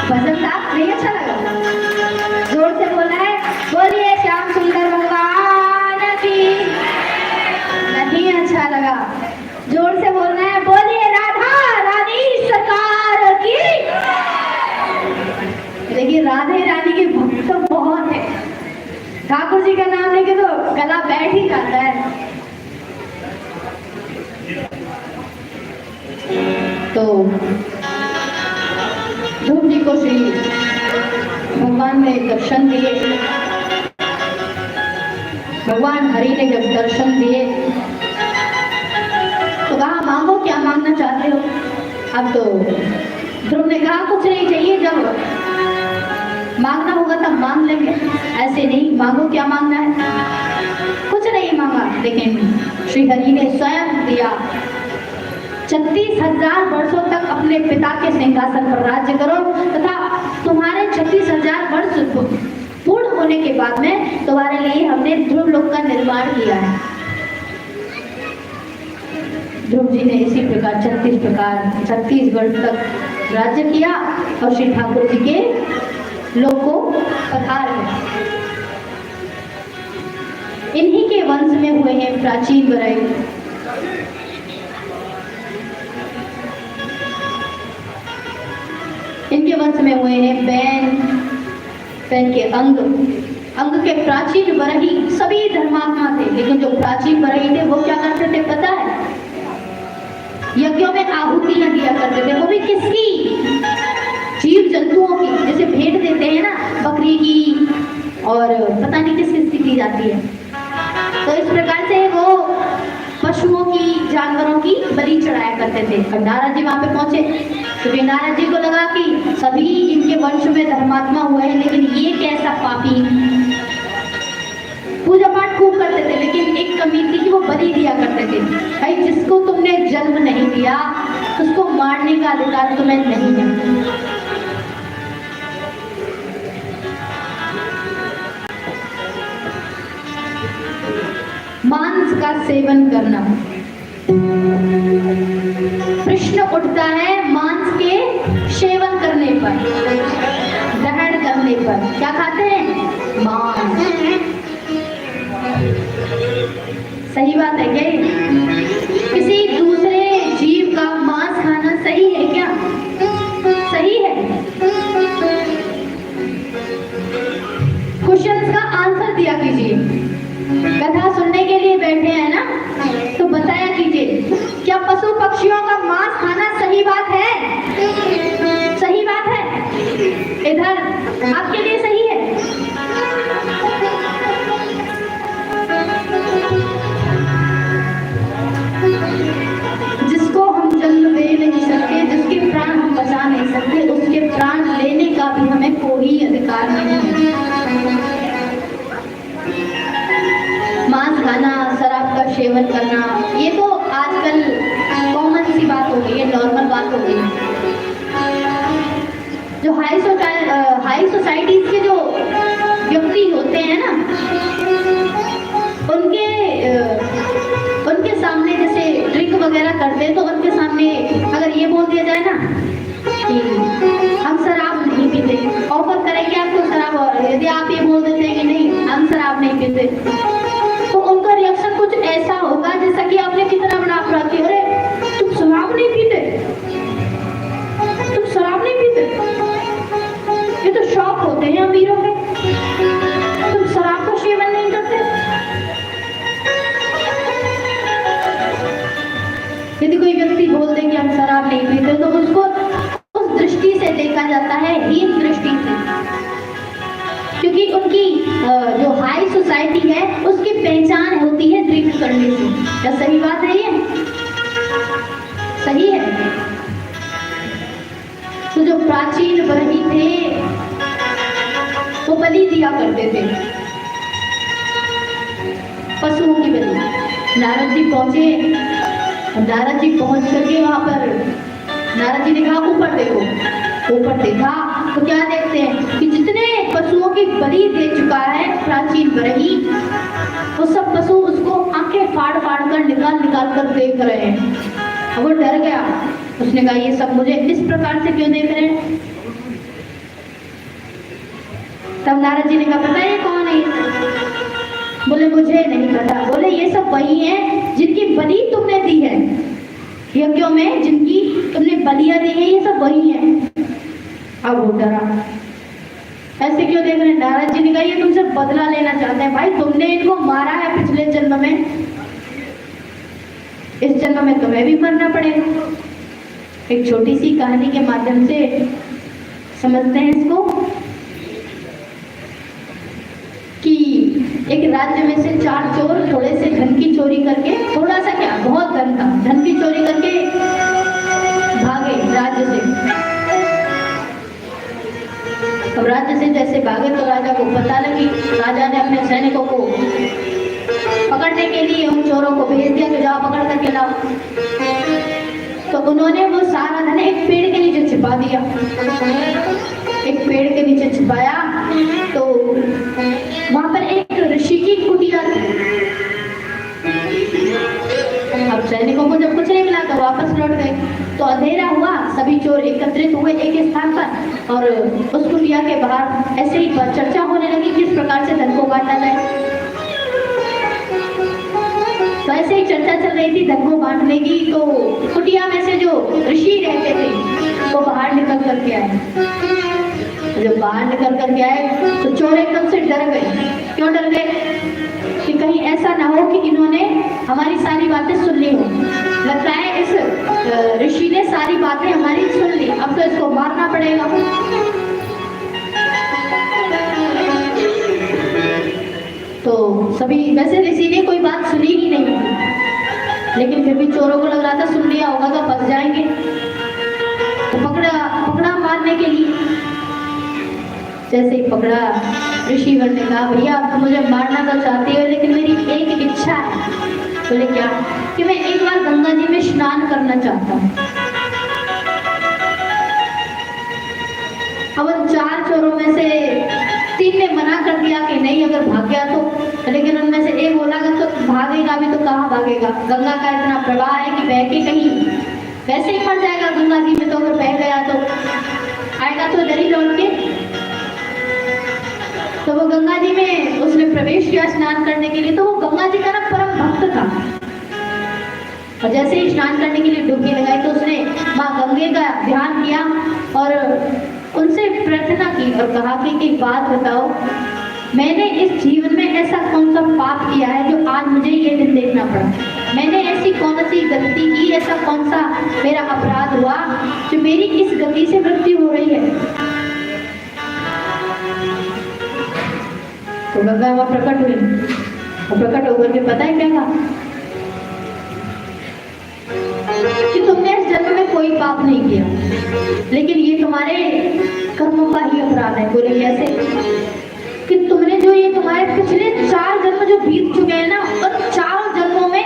भजन था नहीं अच्छा लगा? जोर से बोला है, बोलिए श्याम सुंदर भगवान की। नहीं अच्छा लगा? जोर से बोलना है, बोलिए राधा रानी सरकार की। देखिए राधे रानी के भक्त तो बहुत है, ठाकुर जी का नाम लेके तो गला बैठ ही जाता है। तो ध्रुव जी को श्री भगवान ने दर्शन दिए। भगवान हरि ने जब दर्शन दिए तो कहा मांगो, क्या मांगना चाहते हो। अब तो ध्रुव ने कहा कुछ नहीं चाहिए, जब मांगना होगा तब मांग लेंगे, ऐसे नहीं, मांगो क्या मांगना है। कुछ नहीं मांगा, लेकिन श्री हरि ने स्वयं दिया। 36,000 वर्षों तक अपने पिता के सिंहासन पर राज्य करो तथा तुम्हारे 36,000 वर्ष पूर्ण होने के बाद में तुम्हारे लिए हमने ध्रुव लोक का निर्माण किया है। ध्रुव जी ने इसी प्रकार 36 वर्ष तक राज्य किया और श्री ठाकुर जी के लोक को पधार गए। इन्हीं के वंश में हुए हैं प्राचीन वरय। इनके वंश में हुए हैं बैन के अंग के प्राचीन वरही। सभी धर्मात्मा थे, लेकिन जो प्राचीन वरही थे वो क्या करते थे पता है? यज्ञों में आहुतियां दिया करते थे। वो भी किसकी? जीव जंतुओं की। जैसे भेंट देते हैं ना, बकरी की और पता नहीं किस किस की दी जाती है। तो इस प्रकार से वो पशुओं की, जानवरों की बलि चढ़ाया करते थे। और नारद जी वहां पे पहुंचे तो नारद जी को लगा कि सभी इनके वंश में धर्मात्मा हुए हैं, लेकिन ये कैसा पापी। पूजा पाठ खूब करते थे, लेकिन एक कमी थी कि वो बलि दिया करते थे। भाई जिसको तुमने जन्म नहीं दिया उसको मारने का अधिकार तुम्हें नहीं है। मांस का सेवन करना। प्रश्न उठता है मांस के सेवन करने पर, ग्रहण करने पर। क्या खाते हैं? मांस। सही बात है क्या? किसी दूसरे जीव का मांस खाना सही है क्या? सही है? क्वेश्चंस का आंसर दिया कीजिए। कथा सुनने के लिए बैठे हैं ना, तो बताया कीजिए क्या पशु पक्षियों का मांस खाना सही बात है? सही बात है? इधर आपके लिए सही है? जिसको हम जन्म दे नहीं सकते, जिसके प्राण हम बचा नहीं सकते, उसके प्राण लेने का भी हमें कोई अधिकार नहीं है। मांस खाना, शराब का सेवन करना, ये तो आजकल कॉमन सी बात हो गई है, नॉर्मल बात हो गई है। जो हाई सोसाइटीज के जो व्यक्ति होते हैं ना, उनके सामने जैसे ड्रिंक वगैरह करते हैं, तो उनके सामने अगर ये बोल दिया जाए ना कि हम शराब नहीं पीते, ऑफर करेंगे आपको शराब, और यदि आप ये बोल देते हैं कि नहीं हम शराब नहीं पीते, तो उनका रिएक्शन कुछ ऐसा होगा जैसा कि आपने कितना बड़ा अपराध किया। अरे तुम शराब नहीं पीते, तुम शराब नहीं पीते, ये तो शौक होते हैं अमीरों के, तुम शराब का सेवन नहीं करते। यदि कोई व्यक्ति बोल दे कि हम शराब नहीं पीते, तो उसको उस दृष्टि से देखा जाता है, हीन दृष्टि से, क्योंकि उनकी जो हाई सोसाइटी है उसकी पहचान होती है ड्रिंक करने से। क्या सही बात है ये? सही है? तो जो प्राचीन वरही थे वो बलि दिया करते थे, पशुओं की बलि। नारद जी पहुंचे, नारद जी पहुंच करके वहां पर नारद जी ने कहा ऊपर देखो। ऊपर देखा तो क्या देखते हैं कि जितने पशुओं की बलि दे चुका है प्राचीन वरही, वो सब पशु उसको आंखें फाड़ फाड़ कर निकाल कर देख रहे हैं। वो डर गया, उसने कहा ये सब मुझे इस प्रकार से क्यों देख रहे हैं? तब नारद जी ने कहा पता है कौन है? बोले मुझे नहीं पता। बोले ये सब वही हैं जिनकी बलि तुमने दी है, यज्ञों में जिनकी तुमने बलियां दी है, ये सब वही हैं। अब वो डरा, ऐसे क्यों देख रहे हैं? नारद जी ने कहा ये तुमसे बदला लेना चाहते हैं। भाई तुमने इनको मारा है पिछले जन्म में, इस जन्म में तुम्हें भी मरना पड़ेगा। एक छोटी सी कहानी के माध्यम से समझते हैं इसको कि एक राज्य में से 4 चोर थोड़े से धन की चोरी करके, थोड़ा सा क्या बहुत धन था, धन की चोरी करके भागे राज्य से। अब राज्य से जैसे भागे तो राजा को पता लगी, राजा ने अपने सैनिकों को पकड़ने के लिए उन चोरों को भेज दिया कि जाओ पकड़ करके लाओ। तो उन्होंने वो सारा धन एक पेड़ के नीचे छिपा दिया, एक पेड़ के नीचे छिपाया। तो वहां पर एक ऋषि की कुटिया थी। अब सैनिकों को जब कुछ नहीं मिला तो वापस लौट गए। तो अंधेरा हुआ, सभी चोर एकत्रित हुए एक स्थान पर और उस कुटिया के बाहर ऐसे ही चर्चा होने लगी किस प्रकार से धन को बांटा जाए। तो ऐसे ही चर्चा चल रही थी धन को बांटने की। तो कुटिया में से जो ऋषि रहते थे वो बाहर निकल करके आए। जब बाहर निकल करके आए तो चोर एकदम से डर गए। क्यों डर गए? कि कहीं ऐसा ना हो कि इन्होंने हमारी सारी बातें सुन ली हो। लगता है इस ऋषि ने सारी बातें हमारी सुन ली, अब तो इसको मारना पड़ेगा। तो सभी, वैसे ऋषि ने कोई बात सुनी ही नहीं थी, लेकिन फिर भी चोरों को लग रहा था सुन लिया होगा तो फंस जाएंगे। तो पकड़ा मारने के लिए। जैसे ही पकड़ा, ऋषिवर ने कहा भैया आप तो मुझे मारना तो चाहती हो लेकिन मेरी एक इच्छा है। बोले क्या? कि मैं एक बार गंगा जी में स्नान करना चाहता हूँ। अब उन 4 चोरों में से 3 ने मना कर दिया कि नहीं, अगर भाग गया तो। लेकिन उनमें से एक बोला कि तो भागेगा भी तो कहाँ भागेगा, गंगा का इतना प्रवाह है कि बह के कहीं वैसे ही मर जाएगा गंगा जी में। तो अगर बह गया तो आएगा तो इधर ही लौट के। तो वो गंगा जी में उसने प्रवेश किया स्नान करने के लिए। तो वो गंगा जी का ना परम भक्त था और जैसे ही स्नान करने के लिए डुबकी लगाई तो उसने माँ गंगे का ध्यान किया और उनसे प्रार्थना की और कहा कि एक बात बताओ, मैंने इस जीवन में ऐसा कौन सा पाप किया है जो आज मुझे ये दिन देखना पड़ा? मैंने ऐसी कौन सी गलती की, ऐसा कौन सा मेरा अपराध हुआ जो मेरी इस गति से मृत्यु हो रही है? तो गंगा वहां प्रकट हुई और प्रकट होकर के पता है क्या कहा? कि तुमने इस जन्म में कोई पाप नहीं किया, लेकिन ये तुम्हारे कर्मों का ही अपराध है। बोले कैसे? कि तुमने जो ये तुम्हारे पिछले 4 जन्म जो बीत चुके हैं ना, और 4 जन्मों में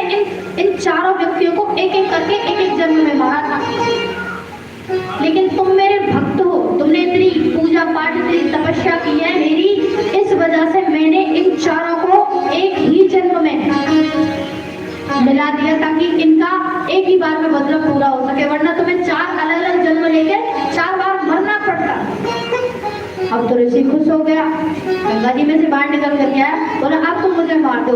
इन चारों व्यक्तियों को एक एक करके एक जन्म में मारा था। लेकिन तुम मेरे भक्त हो, तुमने इतनी पूजा पाठ इतनी तपस्या की है मेरी, इस वजह से मैंने इन चारों को एक ही जन्म में मिला दिया ताकि इनका एक ही बार में बदला पूरा हो सके, वरना तुम्हें 4 अलग अलग जन्म लेकर 4 बार मरना पड़ता। अब तो ऋषि खुश हो गया, गंगा जी में से बाहर निकल कर गया, बोला अब तुम मुझे मार दो।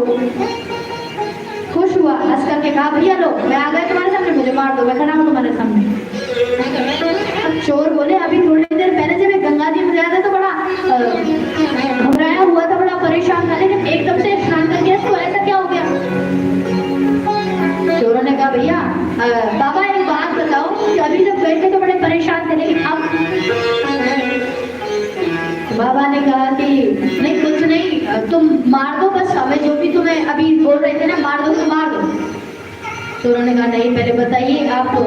खुश हुआ, हंस करके कहा भैया लो मैं आ गया तुम्हारे सामने, मुझे मार दो, मैं खड़ा हूँ तुम्हारे सामने। अब चोर बोले अभी थोड़ी देर पहले जब गंगा जी में गया था तो बड़ा घबराया हुआ था, बड़ा परेशान था, लेकिन एकदम से स्नान कर गया, इसको ऐसा क्या हो गया? चोरों ने कहा भैया बाबा एक बात बताओ कि अभी जब गए थे तो बड़े परेशान थे, लेकिन अब? बाबा ने कहा कि नहीं कुछ नहीं, तुम मार दो बस, हमें जो भी तुम्हें अभी बोल रहे थे ना मार दो तो मार दो। चोरों ने कहा नहीं पहले बताइए, आप तो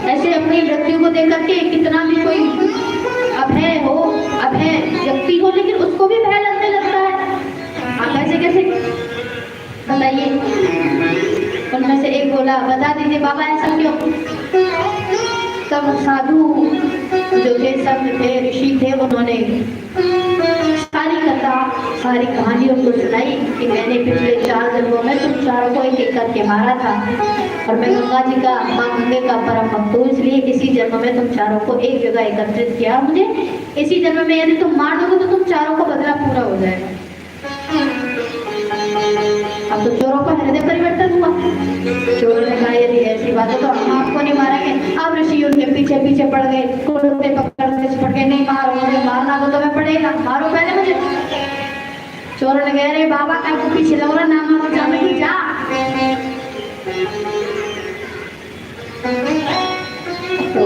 ऐसे अपनी मृत्यु को देख करके कितना भी कोई अभय व्यक्ति हो लेकिन उसको भी भय लगने लगता है, आप ऐसे कैसे? बताइए। उनमें से एक बोला बता दीजिए बाबा ऐसा क्यों? सब साधु जो थे, सब थे, ऋषि थे, उन्होंने सारी कथा सारी कहानी उनको सुनाई कि मैंने पिछले 4 जन्मों में तुम चारों को एक एक करके मारा था और मैं गंगा जी का, माँ गंगे का परम भक्त हूँ, इसलिए इसी जन्म में तुम चारों को एक जगह एकत्रित किया। मुझे इसी जन्म में यदि तुम मार दोगे तो तुम चारों को बदला पूरा हो जाएगा। अब तो चोरों का हृदय परिवर्तन हुआ। चोरों ने कहा यदि ऐसी बात है तो हम आपको नहीं मारेंगे। अब ऋषि उनके पीछे पीछे पड़ गए, कुर्ते पकड़ के चिपट के, नहीं मारो मुझे, मारना तो तुम्हें पड़ेगा, मारो पहले मुझे। चोरों ने कह रहे बाबा आपको पीछे लग रहा, नाम मारो जा, नहीं जा। तो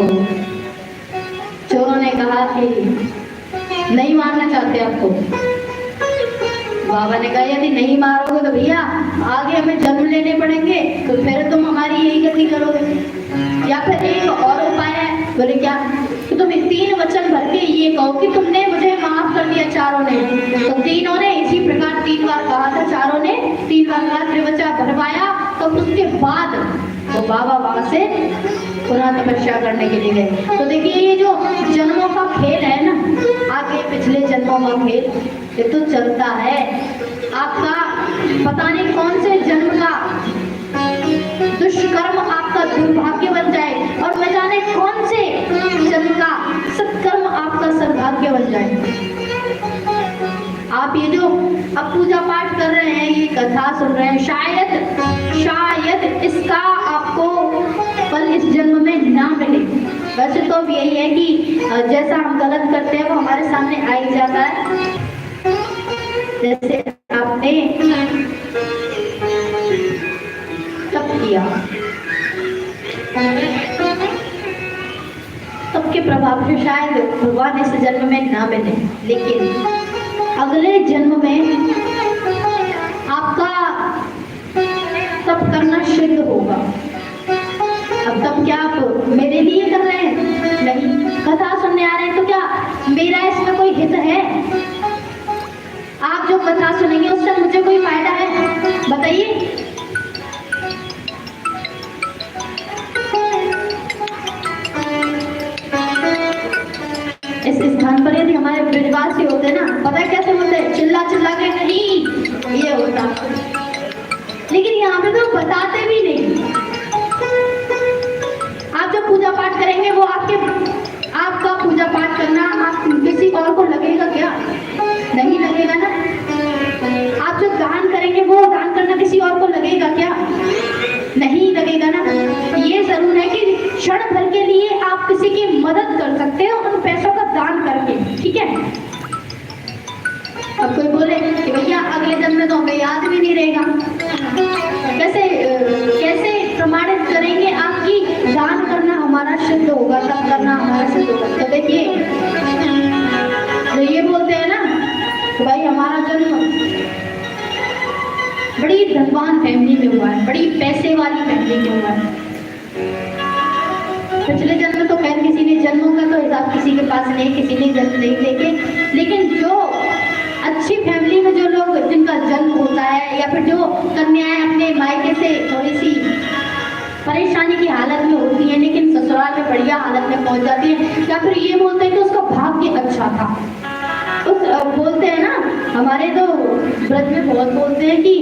चोरों ने कहा कि नहीं मारना चाहते आपको। बाबा ने कहा यदि नहीं मारोगे तो भैया आगे हमें जन्म लेने पड़ेंगे, तो फिर तुम हमारी यही गति करोगे। या फिर एक और उपाय है। बोले क्या? तो तुम 3 वचन भर के ये कहो कि तुमने मुझे माफ कर दिया चारों ने। तो तीनों ने इसी प्रकार 3 बार कहा था, चारों ने 3 बार कहा, त्रिवचा भरवाया। तो उसके बाद तो बाबा वहां से पुनः तपस्या करने के लिए गए। तो देखिए ये जो जन्मों का खेल है ना, आगे पिछले जन्मों का खेल, ये तो चलता है। आपका पता नहीं कौन से जन्म का दुष्कर्म आपका दुर्भाग्य बन जाए, और न जाने कौन से जन्म का सत्कर्म आपका सौभाग्य बन जाए। आप ये जो अब पूजा पाठ कर रहे हैं, ये कथा सुन रहे हैं, शायद इसका आपको फल इस जन्म में ना मिले। वैसे तो अब यही है कि जैसा हम गलत करते हैं वो हमारे सामने आ ही जाता है। जैसे आपने तप किया, तब के प्रभाव से शायद भगवान इस जन्म में ना मिले, लेकिन अगले जन्म में आपका तप करना सिद्ध होगा। अब तब क्या आप मेरे लिए कर रहे हैं? नहीं। कथा सुनने आ रहे हैं तो क्या मेरा इसमें कोई हित है? आप जो कथा सुनेंगे उससे मुझे कोई फायदा है? बताइए। इस स्थान पर यदि हमारे ब्रजवासी होते ना, पता है कैसे होते? चिल्ला चिल्ला के नहीं ये होता, लेकिन यहाँ पे तो बताते भी नहीं। आप जब पूजा पाठ करेंगे वो आपका पूजा पाठ करना आप किसी और को लगेगा क्या? नहीं लगेगा ना। आप जो दान करेंगे वो दान करना किसी और को लगेगा क्या? नहीं लगेगा ना। ये जरूर है कि क्षण भर के लिए आप किसी की मदद कर सकते हो उन पैसों का दान करके, ठीक है। अब कोई बोले कि भैया अगले जन्म में तो हमें याद भी नहीं रहेगा, कैसे प्रमाणित करेंगे आपकी दान करना हमारा सिद्ध होगा, तब करना हमारा सिद्ध होगा? तो देखिए जो ये बोलते हैं ना तो भाई हमारा जन्म बड़ी धनवान फैमिली में हुआ है, बड़ी पैसे वाली फैमिली में हुआ है। पिछले जन्म में तो खैर किसी ने जन्मों का तो हिसाब किसी के पास नहीं, किसी ने जन्म नहीं लेके, लेकिन जो अच्छी फैमिली में जो लोग जिनका जन्म होता है, या फिर जो कन्याएं अपने मायके से थोड़ी सी परेशानी की हालत में होती है लेकिन ससुराल में बढ़िया हालत में पहुंच जाती है, या फिर ये बोलते हैं कि उसका भाग्य अच्छा था। बोलते हैं ना, हमारे तो ब्रज में बहुत बोलते हैं कि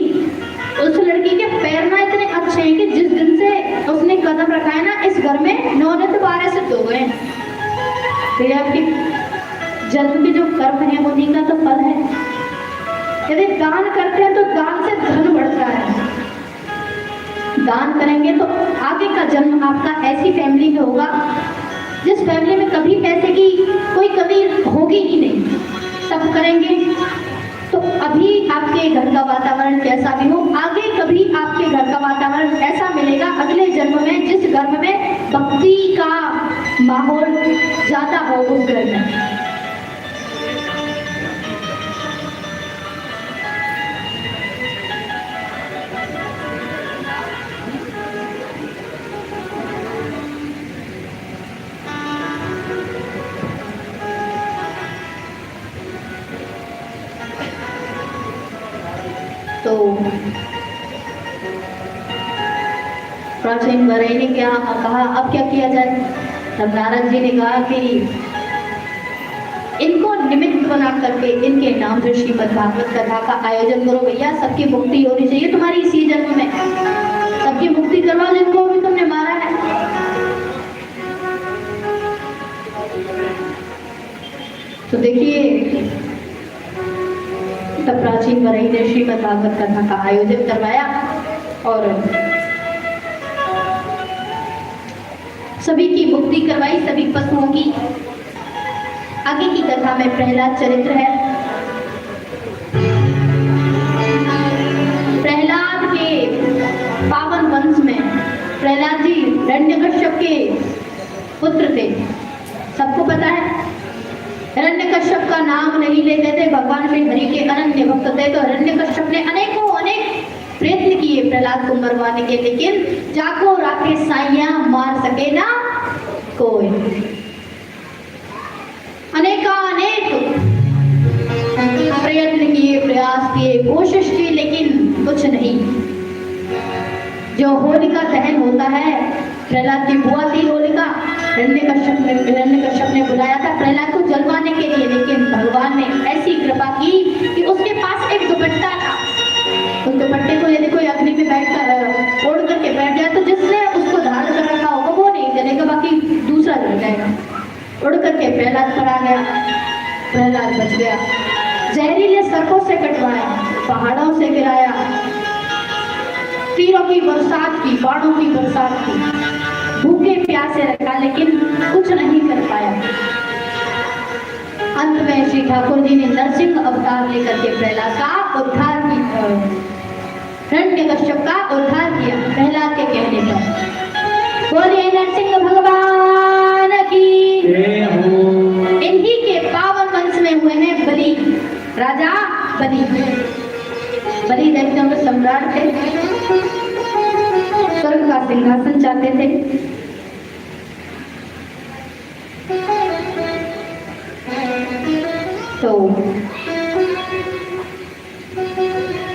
उस लड़की के पैर ना इतने अच्छे हैं कि जिस दिन से उसने कदम रखा है ना इस घर में 9 नित 12 सिद्ध हो गए। फिर आपके जन्म के जो कर्म है उन्हीं का तो फल है। यदि दान करते हैं तो दान से धन बढ़ता है। दान करेंगे तो आगे का जन्म आपका ऐसी फैमिली में होगा जिस फैमिली में कभी पैसे की कोई कमी होगी ही नहीं। तब करेंगे तो अभी आपके घर का वातावरण कैसा भी हो, आगे कभी आपके घर का वातावरण ऐसा मिलेगा अगले जन्म में जिस घर में भक्ति का माहौल ज्यादा हो उस घर में। तो प्राचीन वरई ने क्या कहा, अब क्या किया जाए? तब नारद जी ने कहा कि इनको निमित्त बना करके इनके नाम से श्रीमद् भागवत कथा का आयोजन करो। भैया सबकी मुक्ति होनी चाहिए तुम्हारी इसी जन्म में, सबकी मुक्ति करवाओ जिनको भी तुमने मारा है। तो देखिए तब प्राचीन बरही ने श्रीमद् भागवत कथा का आयोजन करवाया और सभी की मुक्ति करवाई, सभी पशुओं की। आगे की कथा में प्रहलाद चरित्र है। प्रहलाद के पावन वंश में प्रहलाद जी हिरण्यकश्यप के पुत्र थे, सबको पता है। हिरण्यकश्यप का नाम नहीं लेते थे, भगवान श्री हरि के अनन्य भक्त थे। तो हिरण्यकश्यप ने अनेक प्रयत्न किए प्रहलाद को मरवाने के, लेकिन जाको राखे साइया मार सके ना कोई। अनेक प्रयत्न किए, प्रयास किए, कोशिश की, लेकिन कुछ नहीं। जो होलिका दहन होता है, प्रहलाद की बुआ थी होलिका, हिरण्यकश्यप ने बुलाया था प्रहलाद को जलवाने के लिए, लेकिन भगवान ने ऐसी कृपा की कि उसके पास एक दुपट्टा था। उस दुपट्टे को यदि कोई अग्नि में बैठकर ओढ़ करके बैठ जाए तो जिसने उसको धारण कर रखा होगा वो नहीं जलेगा, बाकी दूसरा जल जाएगा। उड़ करके प्रहलाद पर आ गया, प्रहलाद बच गया। जहरीले सर्पों से कटवाया, पहाड़ों से गिराया, तीरों की बरसात की, बाणों की बरसात की, भूखे प्यासे रखा, लेकिन कुछ नहीं कर पाया। अंत में श्री ठाकुर जी ने नरसिंह अवतार लेकर के प्रहलाद का उद्धार किया, हिरण्यकश्यप का उद्धार किया प्रहलाद के कहने पर। बोलिए नरसिंह भगवान की। इन्हीं के पावन वंश में हुए हैं बलि, राजा बलि। बलि दैत्यों के सम्राट थे, स्वर्ग का सिंहासन चाहते थे। तो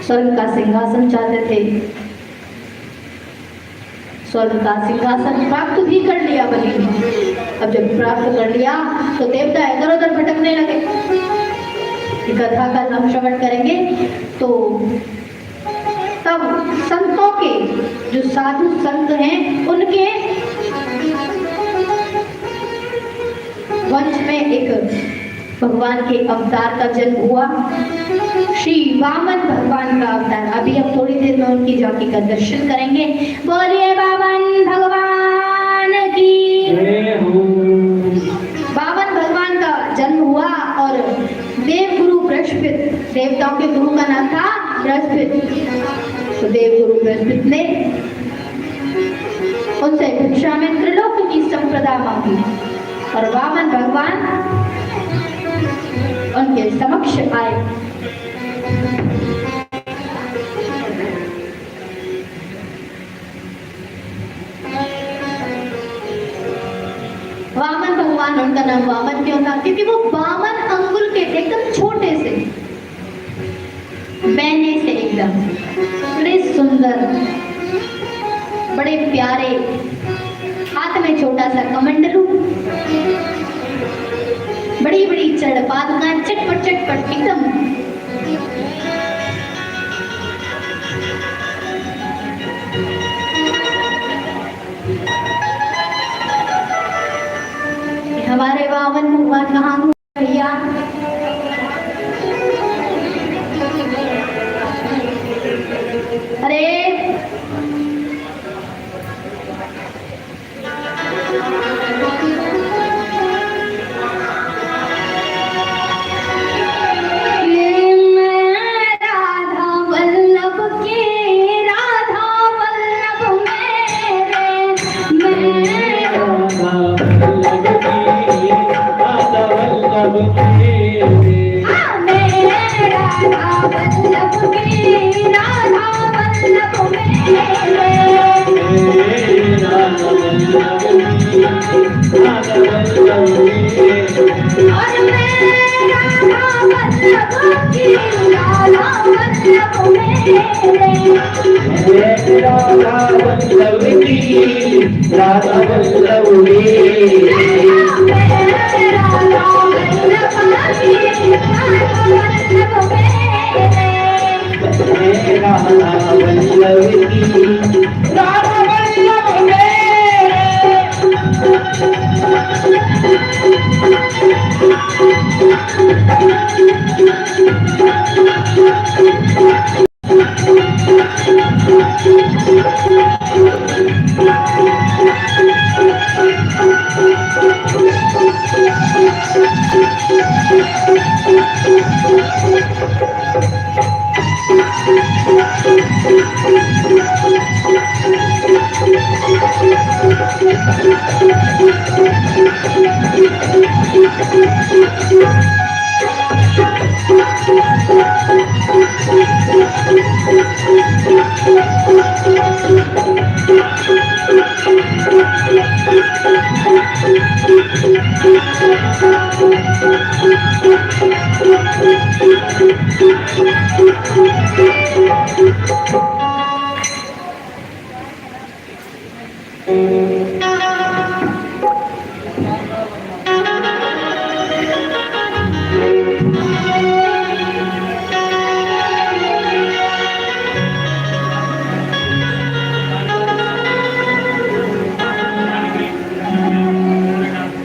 स्वर्ग का सिंहासन चाहते थे, स्वर्ग का सिंहासन प्राप्त भी कर लिया बलि ने। अब जब प्राप्त कर लिया तो देवता इधर उधर भटकने लगे। कथा का हम श्रवण करेंगे तो तब संतों के, जो साधु संत हैं, उनके वंश में एक भगवान के अवतार का जन्म हुआ, श्री वामन भगवान का अवतार। अभी हम थोड़ी देर में उनकी झांकी का दर्शन करेंगे। बोलिए वामन भगवान की। वामन भगवान का जन्म हुआ और देवगुरु बृहस्पति, देवताओं के गुरु का नाम था बृहस्पति। तो देवगुरु बृहस्पति ने उनसे भिक्षा में त्रिलोक की संपदा मांगी और वामन भगवान उनके समक्ष आए। वामन भगवान, उनका नाम वामन क्यों था? क्योंकि वो वामन अंगुल के एकदम छोटे से, बैने से एकदम बड़े सुंदर, बड़े प्यारे, हाथ में छोटा सा कमंडलू, बड़ी बड़ी चढ़ पादुकाएं, चटपट चटपट एकदम। हमारे वामन भगवान कहाँ हुए भैया? अरे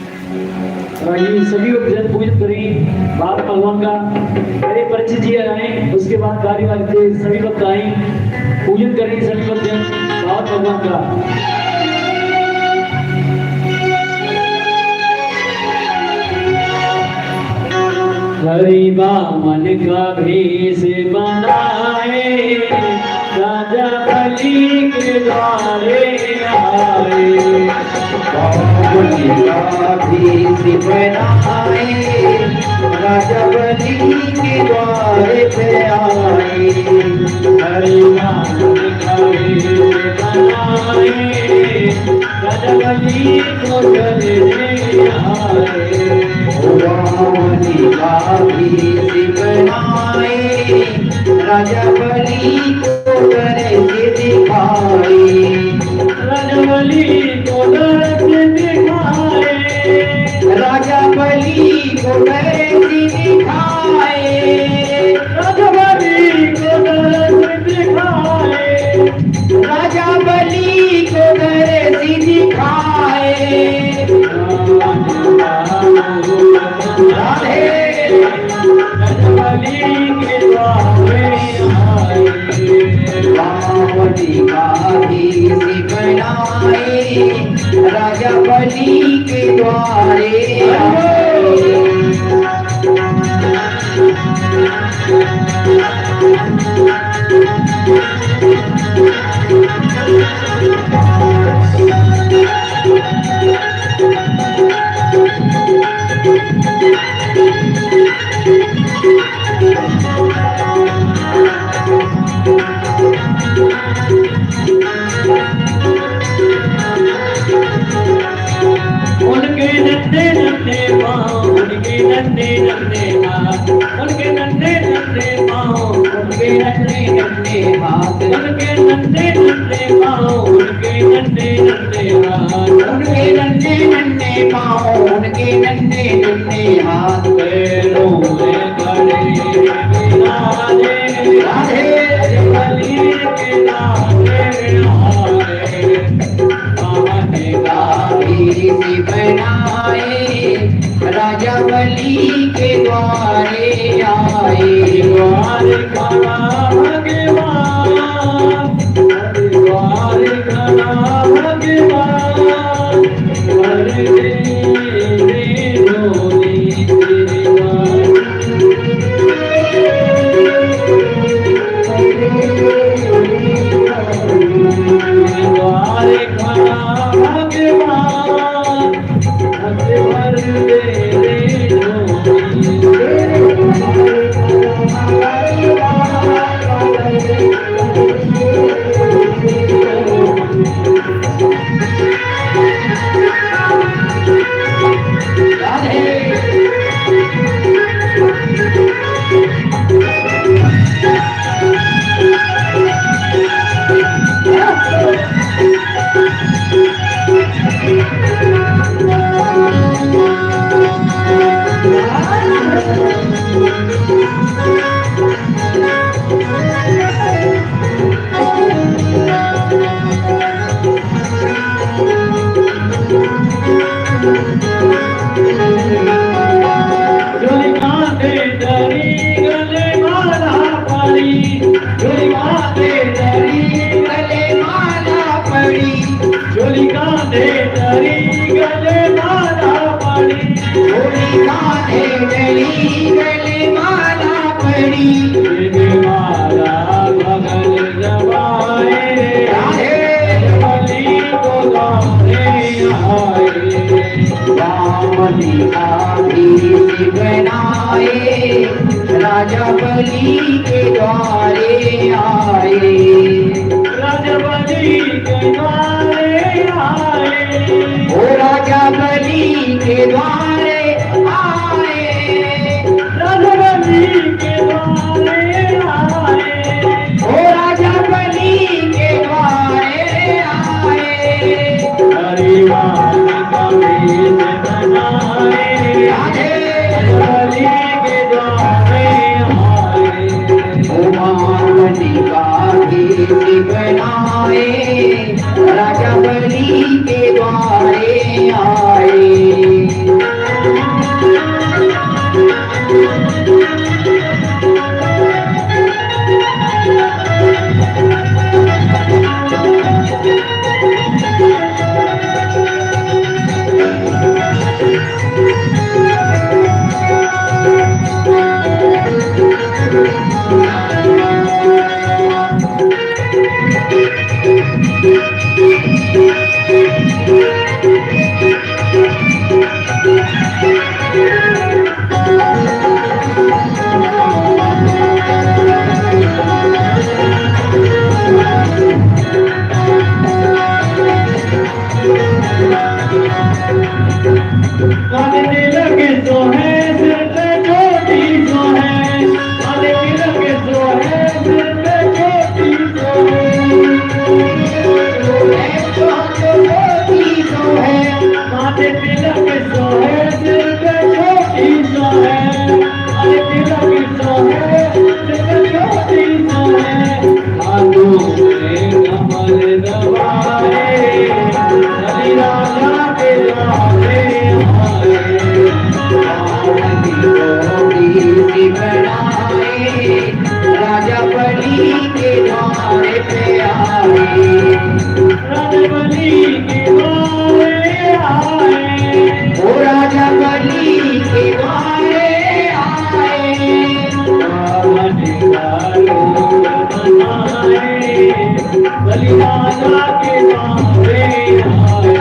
आइए सभी को भजन पूजन करें बात भगवान का मेरे परिचित जी आए उसके बाद गाड़ी वाले सभी लोग आए पूजन करें सभी लोग बात भगवान का हरि बामन का भेष बनाए राजा बलि के द्वारे आए बामन का भेष बनाए राजा बलि के द्वारे पे आए हरि बामन का भेष बनाए राजा बलि को चलने आए बामन का भेष बनाए राजा बलि को डर से दिखाए राजा बलि को डर से दिखाए राजा बलि को डर से दिखाए राजा बलि को डर से दिखाए राजा बलि को डर से दिखाए राधे राजा बलि के द्वारे आए बावली का भेष बनाए राजा बलि के द्वारे आए उनके नन्हे नन्हे पाँव उनके नन्हे नन्हे हाथ उनके नन्हे नन्हे पाँव उनके नन्हे नन्हे हाथ उनके नन्हे नन्हे पाँव उनके नन्हे नन्हे हाथ उनके नन्हे नन्हे पाँव उनके नन्हे नन्हे हाथ पैरों में खड़े विराजे राधे बलि के नारे आए पावने का भेष बनाए राजा बलि के द्वारे आए द्वार खड़ा भगवान द्वार खड़ा भगवान कर दे रोनी द्वार खड़ा भगवान भर दे मल्लिकाधीश बनाए, राजा बलि के द्वारे आए। राजा बलि के द्वारे आए, ओ राजा बलि के द्वारे आए, राजा बलि के द्वारे आए, ओ राजा बलि के द्वारे आए। हरिवान का वेश बनाए, राधे बलि के द्वारे आए। उमा मल्लिकाधीश बनाए, राजा बलि के द्वारे आए। काले तिलक सो है, सिर पे चोटी सो है, काले तिलक सो है, सिर पे चोटी सो है, काले तिलक सो है, सिर पे चोटी सो है, काले तिलक सो है, सिर पे चोटी सो है। हाथों में कमर दबाए, बलि राजा के द्वारे राजा बलि के द्वारे पे आए। राजा बलि के द्वारे आए, ओ राजा बलि के द्वारे आए। बलि राजा के द्वारे आए।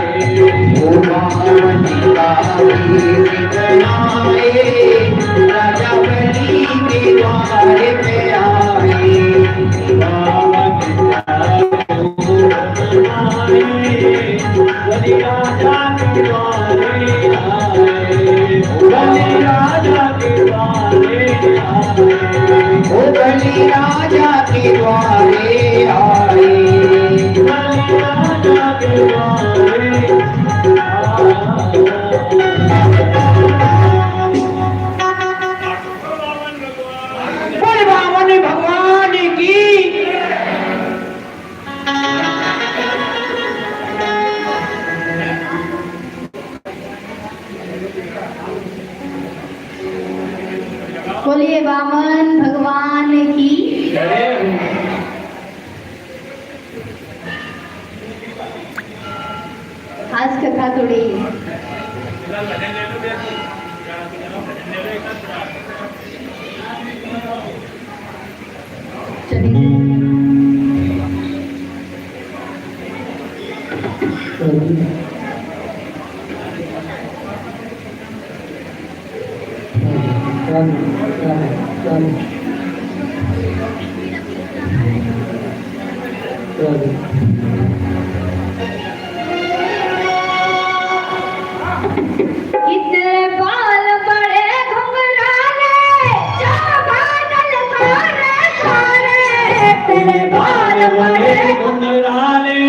उमा मल्लिकाधीश बनाए, राजा बलि के द्वारे पे आए। बलि राजा के द्वारे आए, बलि राजा के द्वारे आए, ओ बलि राजा के द्वारे आए। बलि राजा के द्वारे आए। बोल बामन भगवान की। बोलिए वामन भगवान की। आज कथा थोड़ी कितने बाल बड़े घुंघराले, जो बादल कारे कारे। तेरे बाल बड़े घुंघराले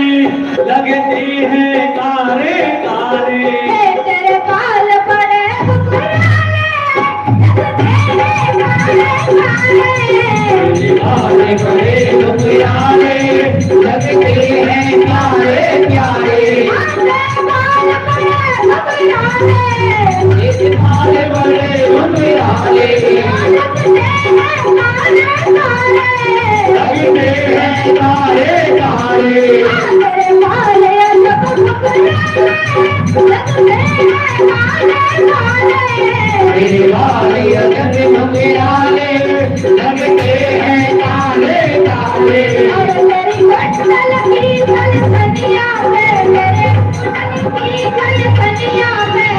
लगते हैं कारे कारे, तेरे बाल बड़े घुंघराले, कारे बड़े घुंघराले लगते हैं प्यारे प्यारे। कारे बड़े घुंघराले लगते हैं कारे कारे। मेरे वाले अगन घुंघराले लगते हैं काले काले। कनिया में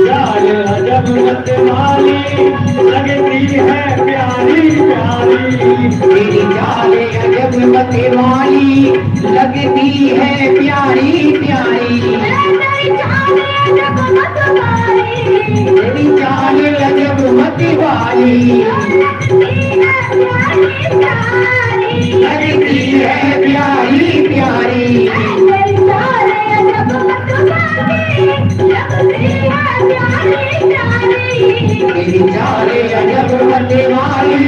जाल अजब मत वाली लगती है प्यारी प्यारी तेरी चाल अजब मत वाली लगती है प्यारी प्यारी तेरी चाल अजब मत वाली लगती है प्यारी प्यारी तेरी चाल अजब मत वाली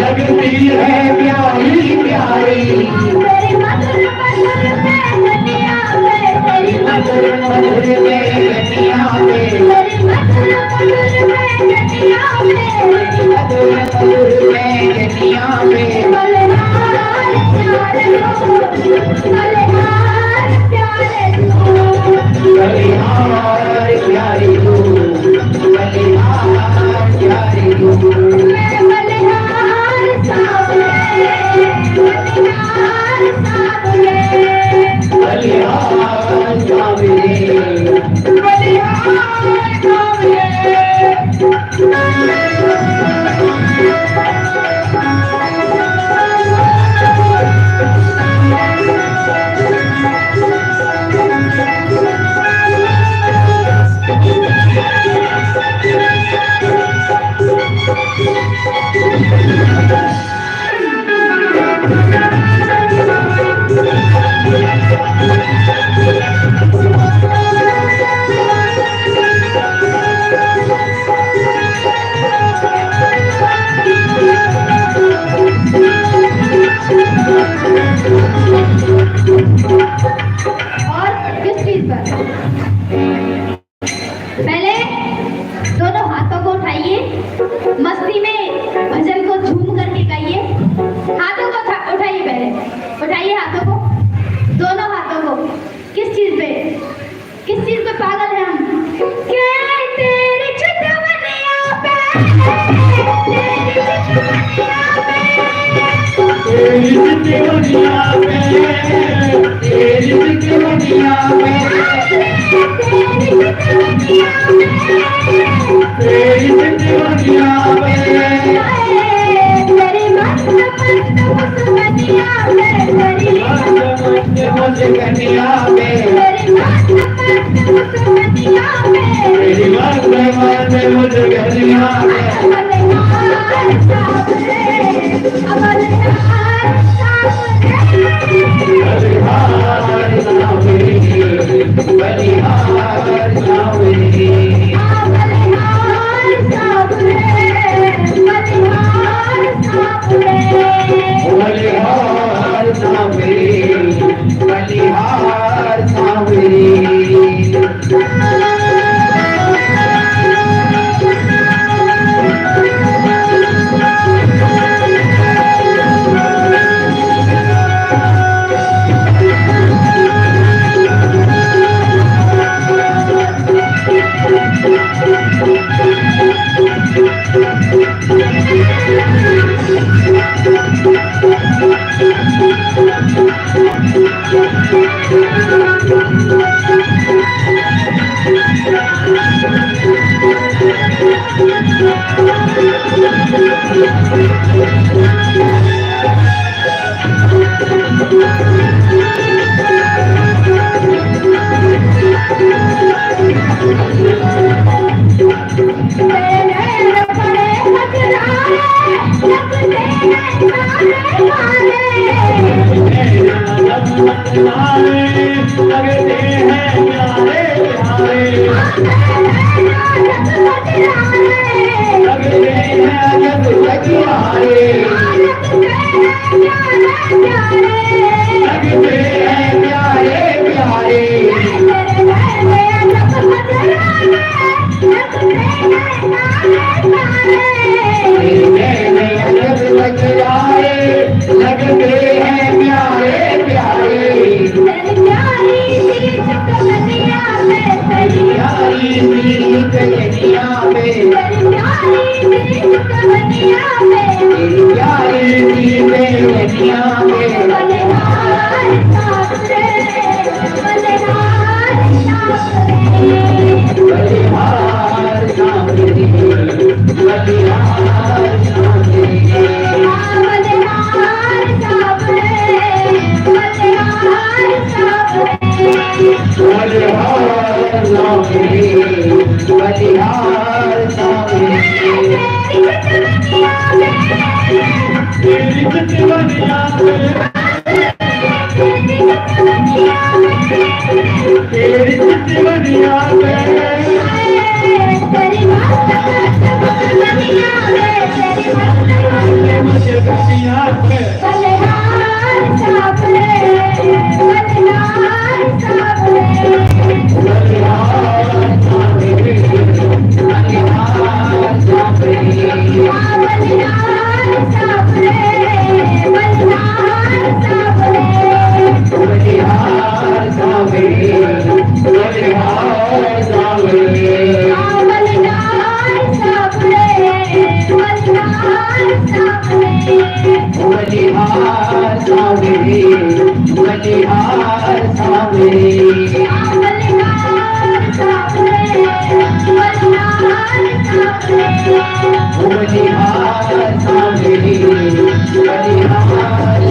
लगती है प्यारी प्यारी मधुर मधुर में गनिया में मधुर मधुर में गनिया में बलिहार प्यारी हो बलिहार प्यारी हो बलिहार सावरे और किस चीज पर? पहले दोनों हाथों को उठाइए, मस्ती में भजन को झूम करके गाइए। हाथों को उठाइए, पहले उठाइए हाथों को, दोनों हाथों को। किस चीज पे पागल है हम? क्या तेरी चुटवनिया पे, तेरी दुनिया में तेरी दुनिया में तेरी दुनिया में गनिया में तेरी मन में मुझे गनिया में बलिहार सावरे बलिहार सावरे बलिहार सावरे बलिहार सावरे लगते हैं प्यारे प्यारे लगते हैं जब लगियारे लगते हैं प्यारे प्यारे जब लगियारे लगते हैं प्यारे प्यारे प्यारी सी कन्हैया में बलिहार स्वामी बलिहार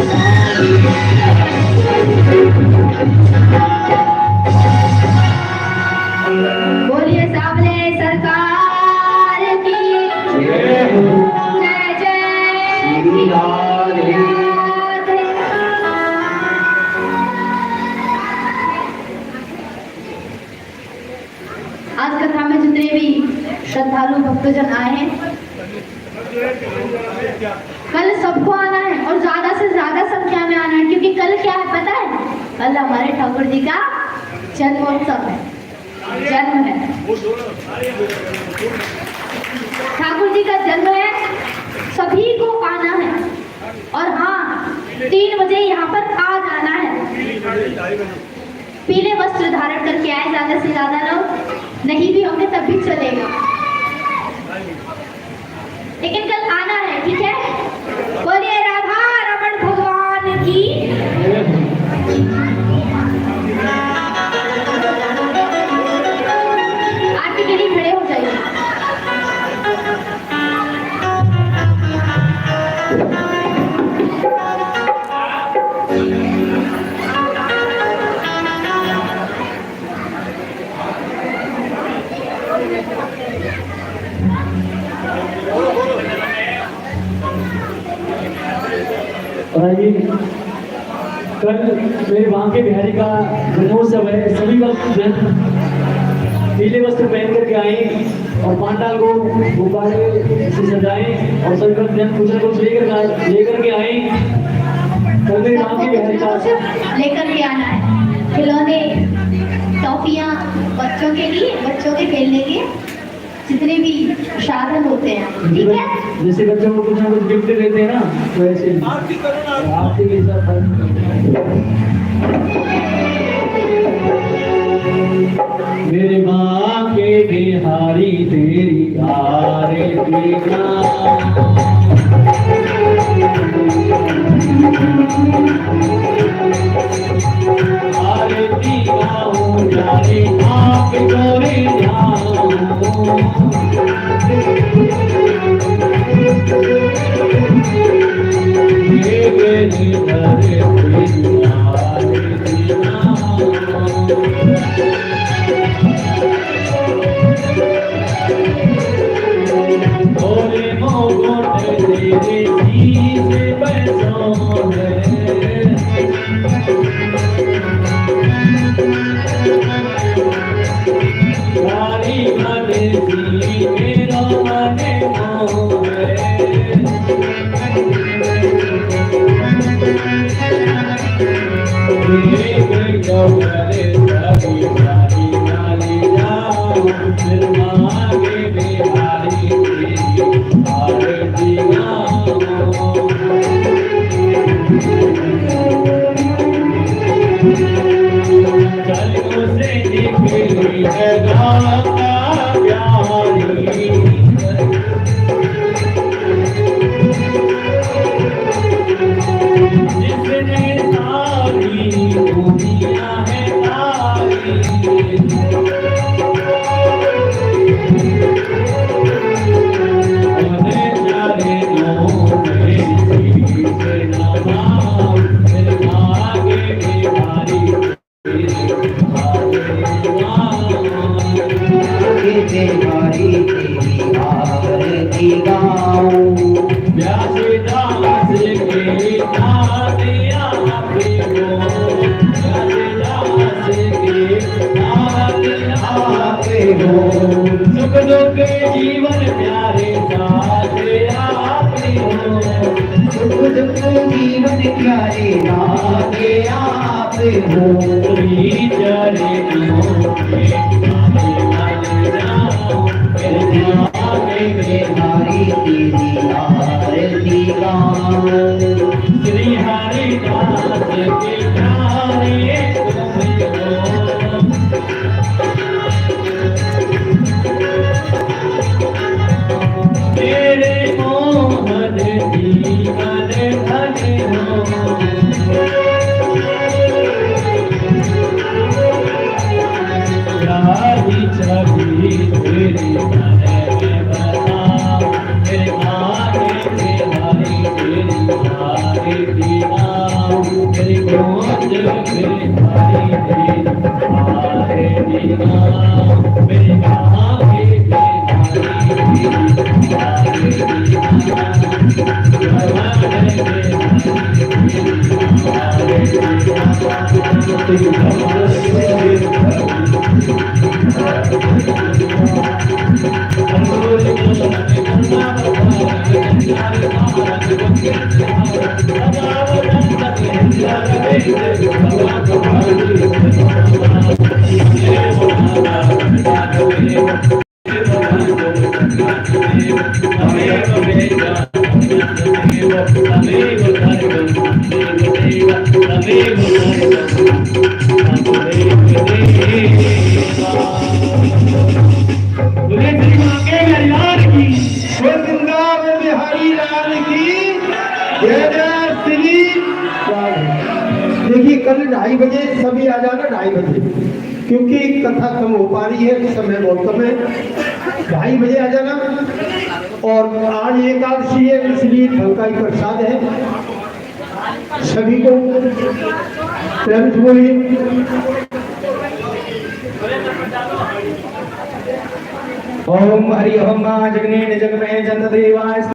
बोलिए सामने सरकार की जय हो। जय जय श्री राधे। राधे। आज कथा में जितने भी श्रद्धालु भक्तजन आए हैं, कल सबको आना है और ज्यादा से ज्यादा संख्या में आना है, क्योंकि कल क्या है पता है? कल हमारे ठाकुर जी का जन्मोत्सव है, जन्म है, ठाकुर जी का जन्म है, सभी को आना है। और हाँ, 3 बजे यहाँ पर आ जाना है। पीले वस्त्र धारण करके आए ज्यादा से ज्यादा लोग, नहीं भी होंगे तब भी चलेगा, लेकिन कल आना है, ठीक है? बोलिए राधा रमण भगवान की। आरती के लिए खड़े हो जाइए। और आइए, कल मेरे बांके बिहारी का जन्मोत्सव है। सभी भक्तजन पीले वस्त्र पहन करके आए और पांडाल को गुब्बारे से सजाएं और सभी भक्तजन पूजा को लेकर के आए। कल मेरे बांके बिहारी का लेकर के आना है खिलौने, टॉफियाँ बच्चों के लिए, बच्चों के खेलने के जितने भी साधन होते हैं, ठीक है? जैसे बच्चों को कुछ ना कुछ गिफ्ट देते हैं ना, तो ऐसे आरती के साथ मेरे माँ के बिहारी तेरी आरती आरती गाऊं जाने आप गोरे जाऊं ये मेरी तेरी आरती भोले मोगोटे तेरे जीत पैसों है गाड़ी मने दी मेरा मने मोहे ये गौरे सभी गाड़ी नाली जाओ फिर मांगे बिहारी तेरी आरती गाओ चलो से निकली है गाता प्यारी जिसने सारी दुनिया है तारी उन्हें जाने दो मेरी जीत नाम फिर आगे बिहारी बिहारी तेरी आरती गाऊं व्यासी दास के नादिया पे हो व्यासी दास के नादिया पे हो सुख दुख जीवन प्यारे साथ आपने हो सुख दुख जीवन प्यारे नाते आप हो चरे बिहारी तेरी आरती गाऊं श्री हरिदास के प्यारे तुम हो तेरे मोहन जीवन धन हो तमेव वेदा तमेव तमेव सर्वं देव तमेव बोले श्री मांगे लाल की वृंदावन बिहारी लाल की जय जय श्री देखिए कल 2:30 बजे सभी आ जाना 2:30 बजे, क्योंकि कथा कम हो पा रही है, समय बहुत कम है। 2:30 बजे आ जाना। और आज एकादशी है इसलिए फल का ही प्रसाद है, सभी को प्रेम से बोलिए। ओम हरि ओम जगने जग में जन देवाय